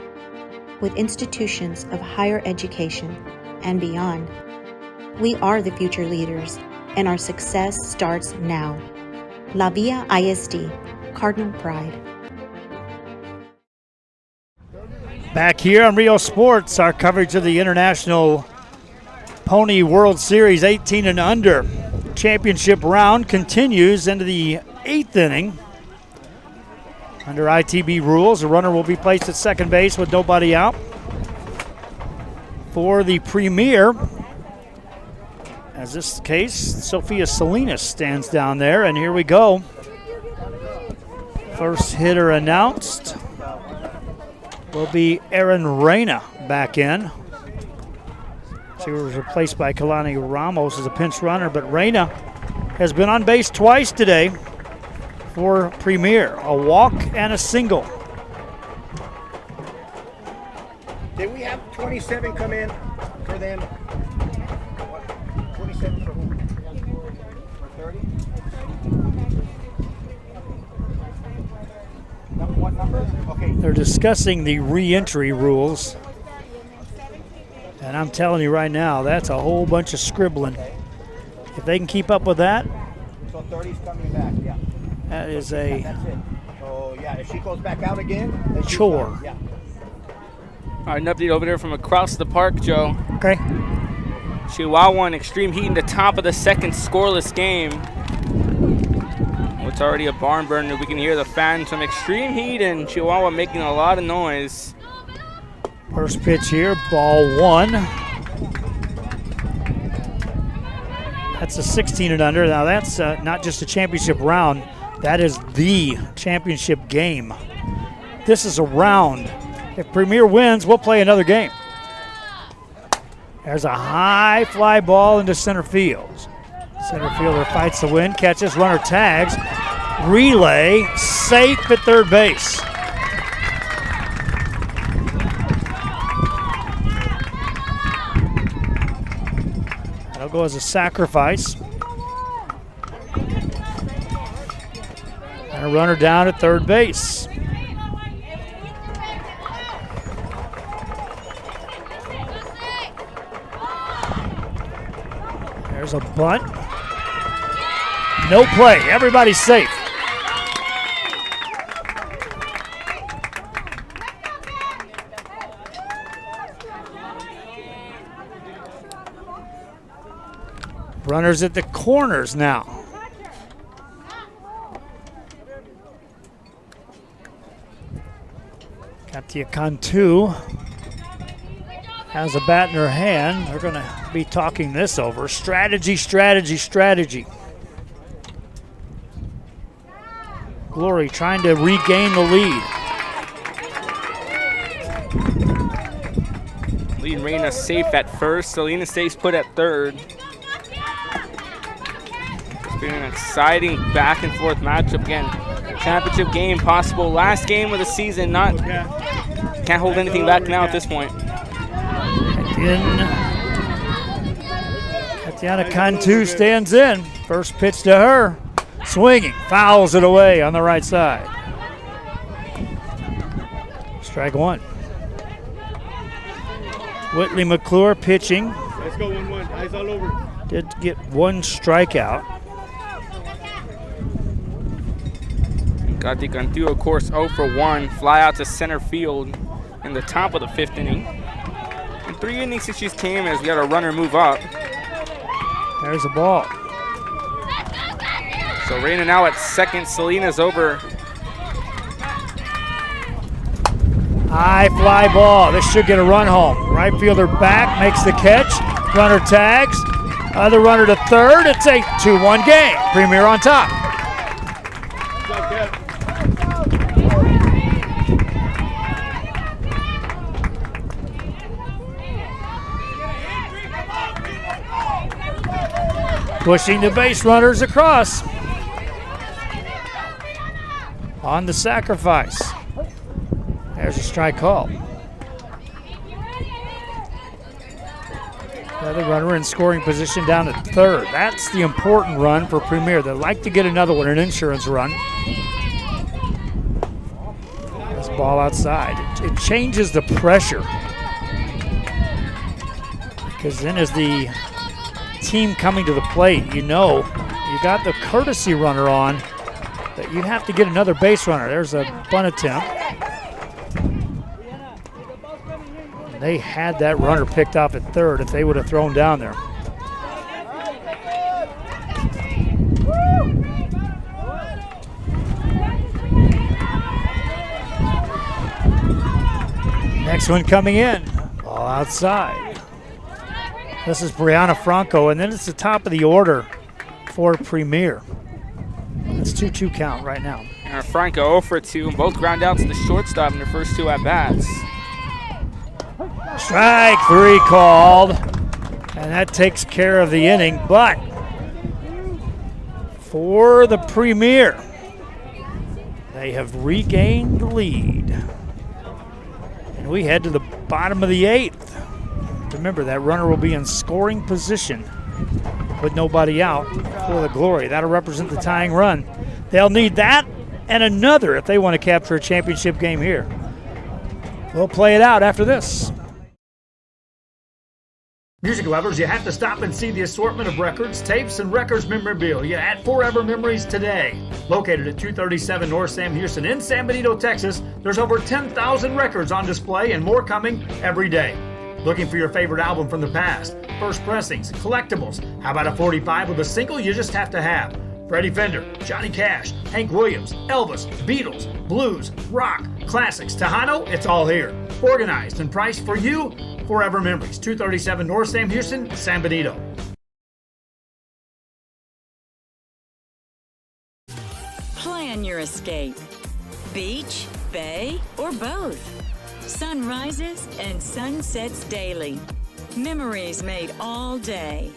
with institutions of higher education and beyond, we are the future leaders, and our success starts now. La Villa ISD, Cardinal Pride. Back here on Rio Sports, our coverage of the International Pony World Series 18 and under championship round continues into the 8th inning. Under ITB rules, a runner will be placed at second base with nobody out. For the Premier, as this case, Sophia Salinas stands down there, and here we go. First hitter announced will be Erin Reyna back in. She was replaced by Kalani Ramos as a pinch runner, but Reyna has been on base twice today for Premier, a walk and a single. Did we have 27 come in for them? 27 for who? For 30? What number? Okay. They're discussing the re-entry rules. And I'm telling you right now, that's a whole bunch of scribbling. If they can keep up with that, So 30's coming back, yeah. that is a That's it. So yeah, if she goes back out again, then she's chore. done. Yeah. All right, an update over there from across the park, Joe. Okay. Chihuahua in extreme heat in the top of the second, scoreless game. It's already a barn burner. We can hear the fans from extreme heat and Chihuahua making a lot of noise. First pitch here, ball one. That's a 16 and under. Now that's not just a championship round, that is the championship game. This is a round. If Premier wins, we'll play another game. There's a high fly ball into center field. Center fielder fights the wind, catches, runner tags, relay, safe at third base. That'll go as a sacrifice. And a runner down at third base. There's a bunt. No play. Everybody's safe. Runners at the corners now. Katia Cantu has a bat in her hand. They're going to be talking this over. Strategy, strategy, strategy. Glory trying to regain the lead. Lead Reyna safe at first. Selena stays put at third. It's been an exciting back and forth matchup again. Championship game, possible last game of the season. Can't hold anything back now at this point. Tatiana Cantu stands in. First pitch to her. Swinging, fouls it away on the right side. Strike one. Whitley McClure pitching. Let's go 1-1. Eyes all over. Did get one strikeout. Katia Cantu, of course, 0 for 1. Fly out to center field in the top of the 5th inning. In 3 innings since she's came as we got a runner move up. There's a ball. So Reyna now at second. Selena's over. High fly ball. This should get a run home. Right fielder back, makes the catch. Runner tags. Other runner to third. It's a 2-1 game. Premier on top. Pushing the base runners across. On the sacrifice. There's a strike call. Another runner in scoring position down at third. That's the important run for Premier. They'd like to get another one, an insurance run. This ball outside. It changes the pressure. Because then as the team coming to the plate, you know, you got the courtesy runner on, that you have to get another base runner. There's a bunt attempt. They had that runner picked off at third if they would have thrown down there. Next one coming in, ball outside. This is Brianna Franco, and then it's the top of the order for Premier. It's 2-2 count right now. And Franco 0 for 2, both ground outs to the shortstop in their first 2 at-bats. Strike 3 called, and that takes care of the inning, but for the Premier, they have regained the lead. And we head to the bottom of the 8th. Remember, that runner will be in scoring position with nobody out for the Glory. That'll represent the tying run. They'll need that and another if they want to capture a championship game here. We'll play it out after this. Music lovers, you have to stop and see the assortment of records, tapes, and records memorabilia at Forever Memories today. Located at 237 North Sam Houston in San Benito, Texas, there's over 10,000 records on display and more coming every day. Looking for your favorite album from the past, first pressings, collectibles. How about a 45 with a single you just have to have? Freddie Fender, Johnny Cash, Hank Williams, Elvis, Beatles, blues, rock, classics, Tejano, it's all here. Organized and priced for you. Forever Memories, 237 North Sam Houston, San Benito. Plan your escape. Beach, bay, or both. Sunrises and sunsets daily. Memories made all day.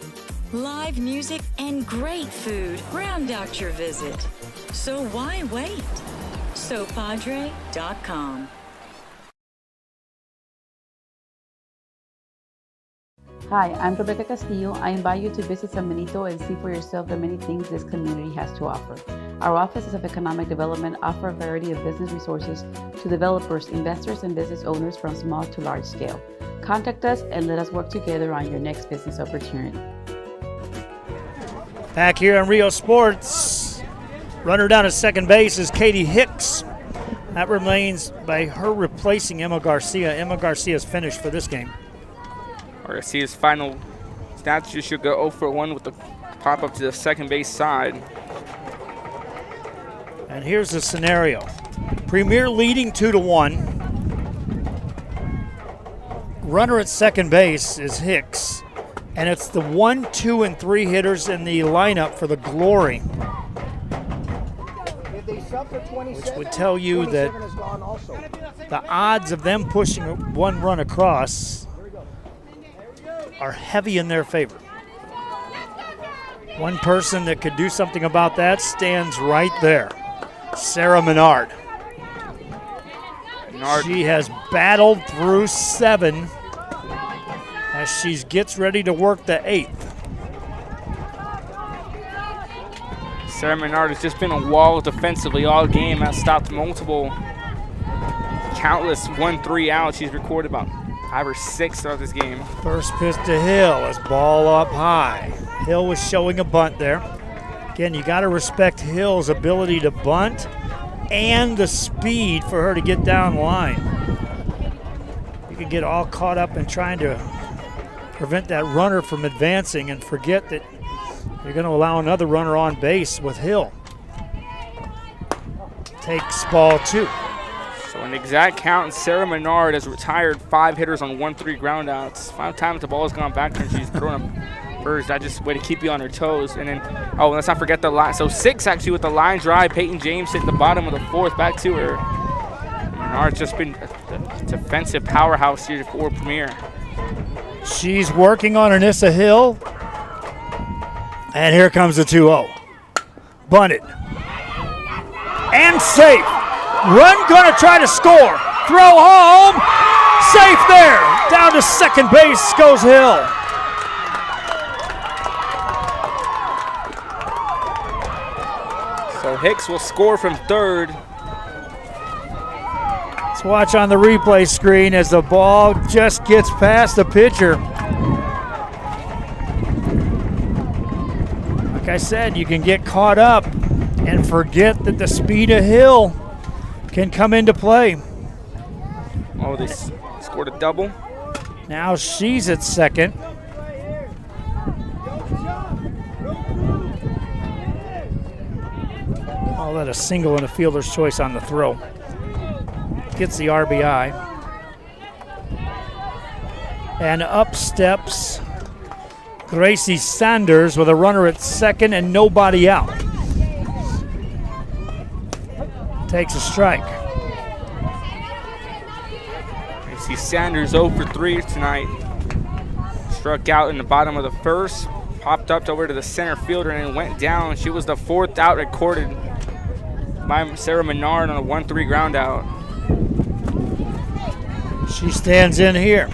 Live music and great food round out your visit. So why wait? SoPadre.com. Hi, I'm Rebecca Castillo. I invite you to visit San Benito and see for yourself the many things this community has to offer. Our offices of economic development offer a variety of business resources to developers, investors, and business owners from small to large scale. Contact us and let us work together on your next business opportunity. Back here on Rio Sports, runner down at second base is Katie Hicks. That remains by her replacing Emma Garcia. Emma Garcia's finished for this game. Garcia's final stats should go 0 for 1 with the pop up to the second base side. And here's the scenario. Premier leading 2-1. Runner at second base is Hicks. And it's the 1, 2, and 3 hitters in the lineup for the Glory. Which would tell you that the odds of them pushing one run across are heavy in their favor. One person that could do something about that stands right there. Sarah Menard. She has battled through 7 as she gets ready to work the 8th. Sarah Menard has just been a wall defensively all game. Has stopped multiple, countless 1-3 outs. She's recorded about 5 or 6 throughout this game. First pitch to Hill is ball up high. Hill was showing a bunt there. Again, you got to respect Hill's ability to bunt and the speed for her to get down line. You can get all caught up in trying to prevent that runner from advancing and forget that you're going to allow another runner on base with Hill. Takes ball 2. So an exact count, Sarah Menard has retired 5 hitters on 1-3 groundouts. 5 times the ball has gone back and she's thrown up first. That just way to keep you on her toes. And then, oh, let's not forget the line. So 6 actually with the line drive. Peyton James hit the bottom of the 4th back to her. Menard's just been a defensive powerhouse here for Premier. She's working on Anissa Hill. And here comes the 2-0. Bunted. And safe. Run gonna try to score. Throw home. Safe there. Down to second base goes Hill. So Hicks will score from third. Let's watch on the replay screen as the ball just gets past the pitcher. Like I said, you can get caught up and forget that the speed of Hill can come into play. Oh, they scored a double. Now she's at second. Call that a single and a fielder's choice on the throw. Gets the RBI. And up steps Gracie Sanders with a runner at second and nobody out. Takes a strike. Gracie Sanders 0 for 3 tonight. Struck out in the bottom of the first, popped up over to the center fielder and went down. She was the 4th out recorded by Sarah Menard on a 1-3 ground out. She stands in here.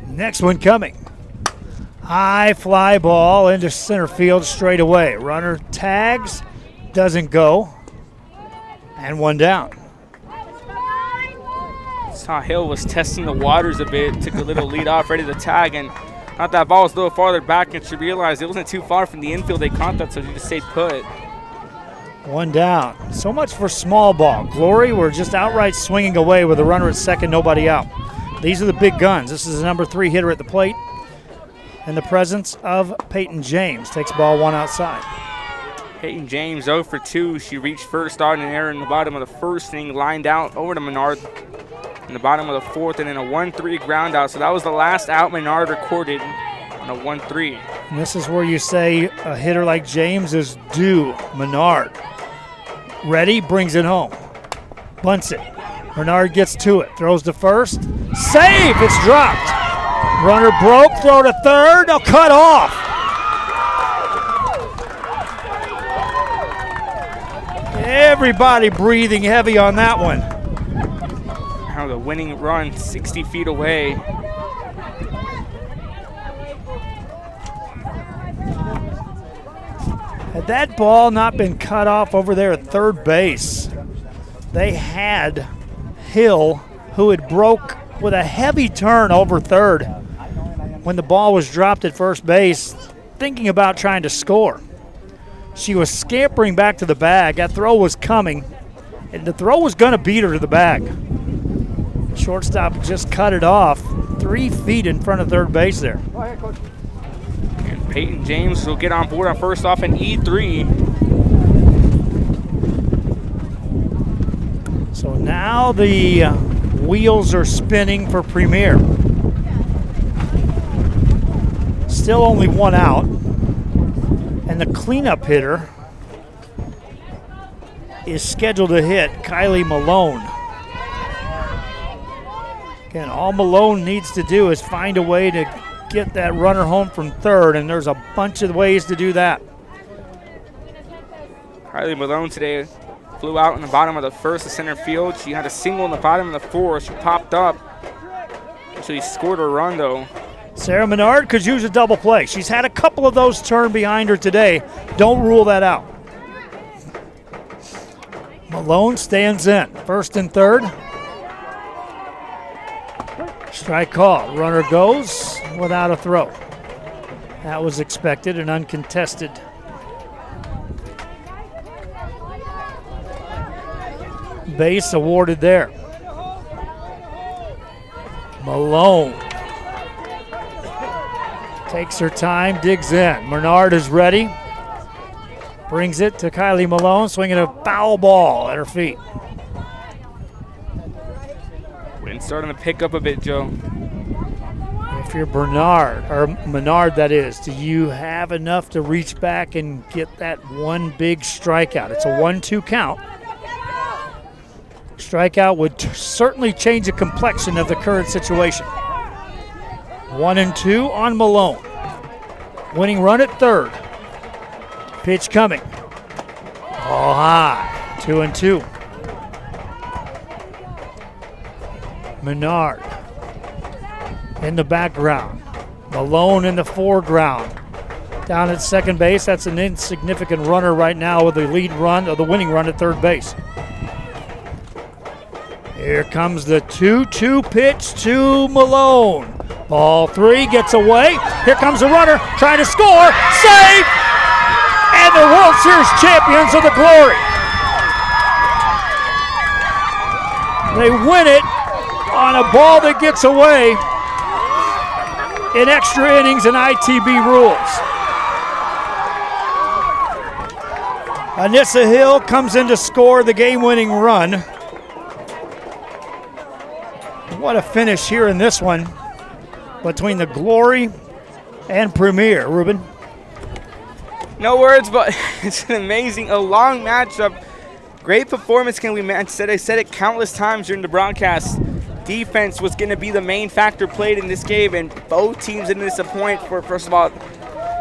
Next one coming. High fly ball into center field straight away. Runner tags, doesn't go, and one down. Saw Hill was testing the waters a bit, took a little lead off, ready to tag, and thought that ball was a little farther back, and she realized it wasn't too far from the infield they caught that, so she just stayed put. One down. So much for small ball. Glory were just outright swinging away with a runner at second, nobody out. These are the big guns. This is the number 3 hitter at the plate in the presence of Peyton James. Takes ball one outside. Peyton James 0 for 2. She reached first on an error in the bottom of the first inning, lined out over to Menard in the bottom of the 4th, and then a 1-3 ground out. So that was the last out Menard recorded on a 1-3. And this is where you say a hitter like James is due. Menard. Ready, brings it home. Bunts it. Menard gets to it. Throws to first. Safe! It's dropped. Runner broke. Throw to third. No, cut off. Everybody breathing heavy on that one. Now the winning run 60 feet away. Had that ball not been cut off over there at third base, they had Hill, who had broke with a heavy turn over third when the ball was dropped at first base, thinking about trying to score. She was scampering back to the bag. That throw was coming, and the throw was going to beat her to the bag. Shortstop just cut it off 3 feet in front of third base there. Go ahead, Coach. And Peyton James will get on board on first off an E3. So now the wheels are spinning for Premier. Still only one out. And the cleanup hitter is scheduled to hit Kylie Malone. Again, all Malone needs to do is find a way to get that runner home from third, and there's a bunch of ways to do that. Kylie Malone today flew out in the bottom of the first to center field. She had a single in the bottom of the 4th. She popped up. So he scored a run, though. Sarah Menard could use a double play. She's had a couple of those turn behind her today. Don't rule that out. Malone stands in. First and third. Strike call. Runner goes without a throw. That was expected and uncontested. Base awarded there. Malone takes her time, digs in. Menard is ready. Brings it to Kylie Malone, swinging a foul ball at her feet. Wind starting to pick up a bit, Joe. If you're Bernard, or Menard that is, do you have enough to reach back and get that one big strikeout? It's a 1-2 count. Strikeout would certainly change the complexion of the current situation. 1-2 on Malone. Winning run at third. Pitch coming. All high. 2-2. Menard in the background. Malone in the foreground. Down at second base, that's an insignificant runner right now with the lead run, or the winning run at third base. Here comes the 2-2 pitch to Malone. Ball 3 gets away. Here comes the runner trying to score. Save! And the World Series champions of the Glory. They win it on a ball that gets away in extra innings and ITB rules. Anissa Hill comes in to score the game-winning run. What a finish here in this one between the Glory and Premier. Ruben? No words, but it's an amazing, a long matchup. Great performance, can we I said it countless times during the broadcast. Defense was going to be the main factor played in this game, and both teams didn't disappoint. For first of all,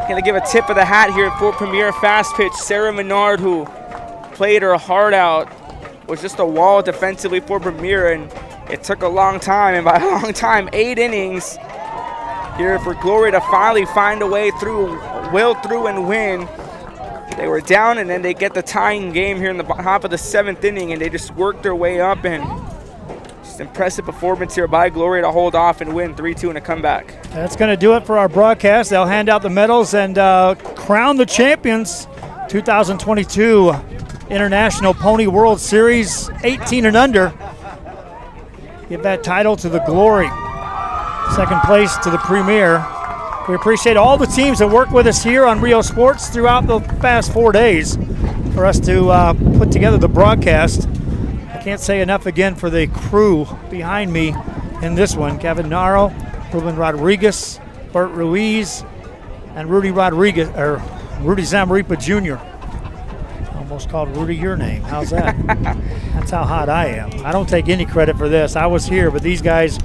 going to give a tip of the hat here for Premier fast pitch. Sarah Menard, who played her heart out, was just a wall defensively for Premier, and it took a long time, and by a long time, 8 innings here for Glory to finally find a way through, will through and win. They were down, and then they get the tying game here in the top of the 7th inning, and they just worked their way up, and just impressive performance here by Glory to hold off and win 3-2 in a comeback. That's going to do it for our broadcast. They'll hand out the medals and crown the champions 2022 International Pony World Series 18 and under. Give that title to the Glory. Second place to the Premier. We appreciate all the teams that work with us here on Rio Sports throughout the past 4 days for us to put together the broadcast. I can't say enough again for the crew behind me in this one. Kevin Naro, Ruben Rodriguez, Bert Ruiz, and Rudy Zamaripa Jr. Almost called Rudy your name. How's that? That's how hot I am. I don't take any credit for this. I was here, but these guys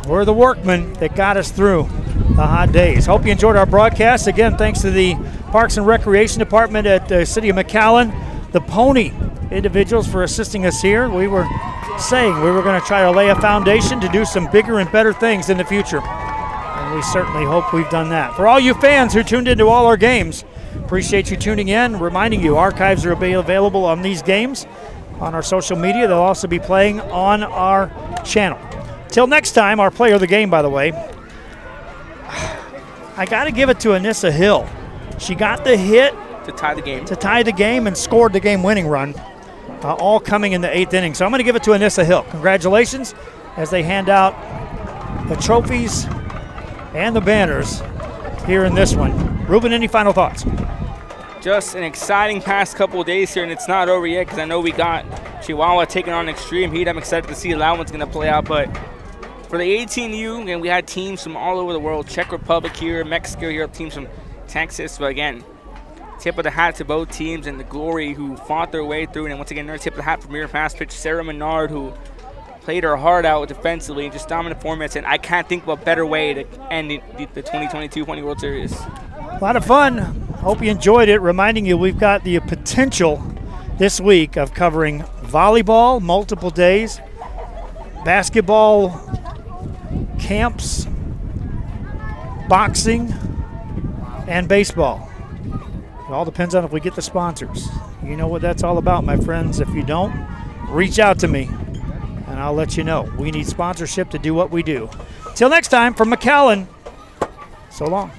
were the workmen that got us through the hot days. Hope you enjoyed our broadcast. Again, thanks to the Parks and Recreation Department at the City of McAllen, the Pony individuals for assisting us here. We were saying we were going to try to lay a foundation to do some bigger and better things in the future. And we certainly hope we've done that. For all you fans who tuned into all our games, appreciate you tuning in. Reminding you, archives are available on these games on our social media. They'll also be playing on our channel. Till next time, our player of the game, by the way, I got to give it to Anissa Hill. She got the hit to tie the game and scored the game-winning run, all coming in the 8th inning. So I'm going to give it to Anissa Hill. Congratulations as they hand out the trophies and the banners here in this one. Ruben, any final thoughts? Just an exciting past couple of days here, and it's not over yet because I know we got Chihuahua taking on Extreme Heat. I'm excited to see how that one's going to play out, but for the 18U, and we had teams from all over the world, Czech Republic here, Mexico here, teams from Texas. But again, tip of the hat to both teams and the Glory who fought their way through. And once again, another tip of the hat for Premier fast pitch, Sarah Menard, who played her heart out defensively, just dominant performance. And I can't think of a better way to end the 2022 Pony World Series. A lot of fun. Hope you enjoyed it. Reminding you, we've got the potential this week of covering volleyball multiple days, basketball camps, boxing, and baseball. It all depends on if we get the sponsors. You know what that's all about, my friends. If you don't, reach out to me, and I'll let you know. We need sponsorship to do what we do. Till next time, from McAllen, so long.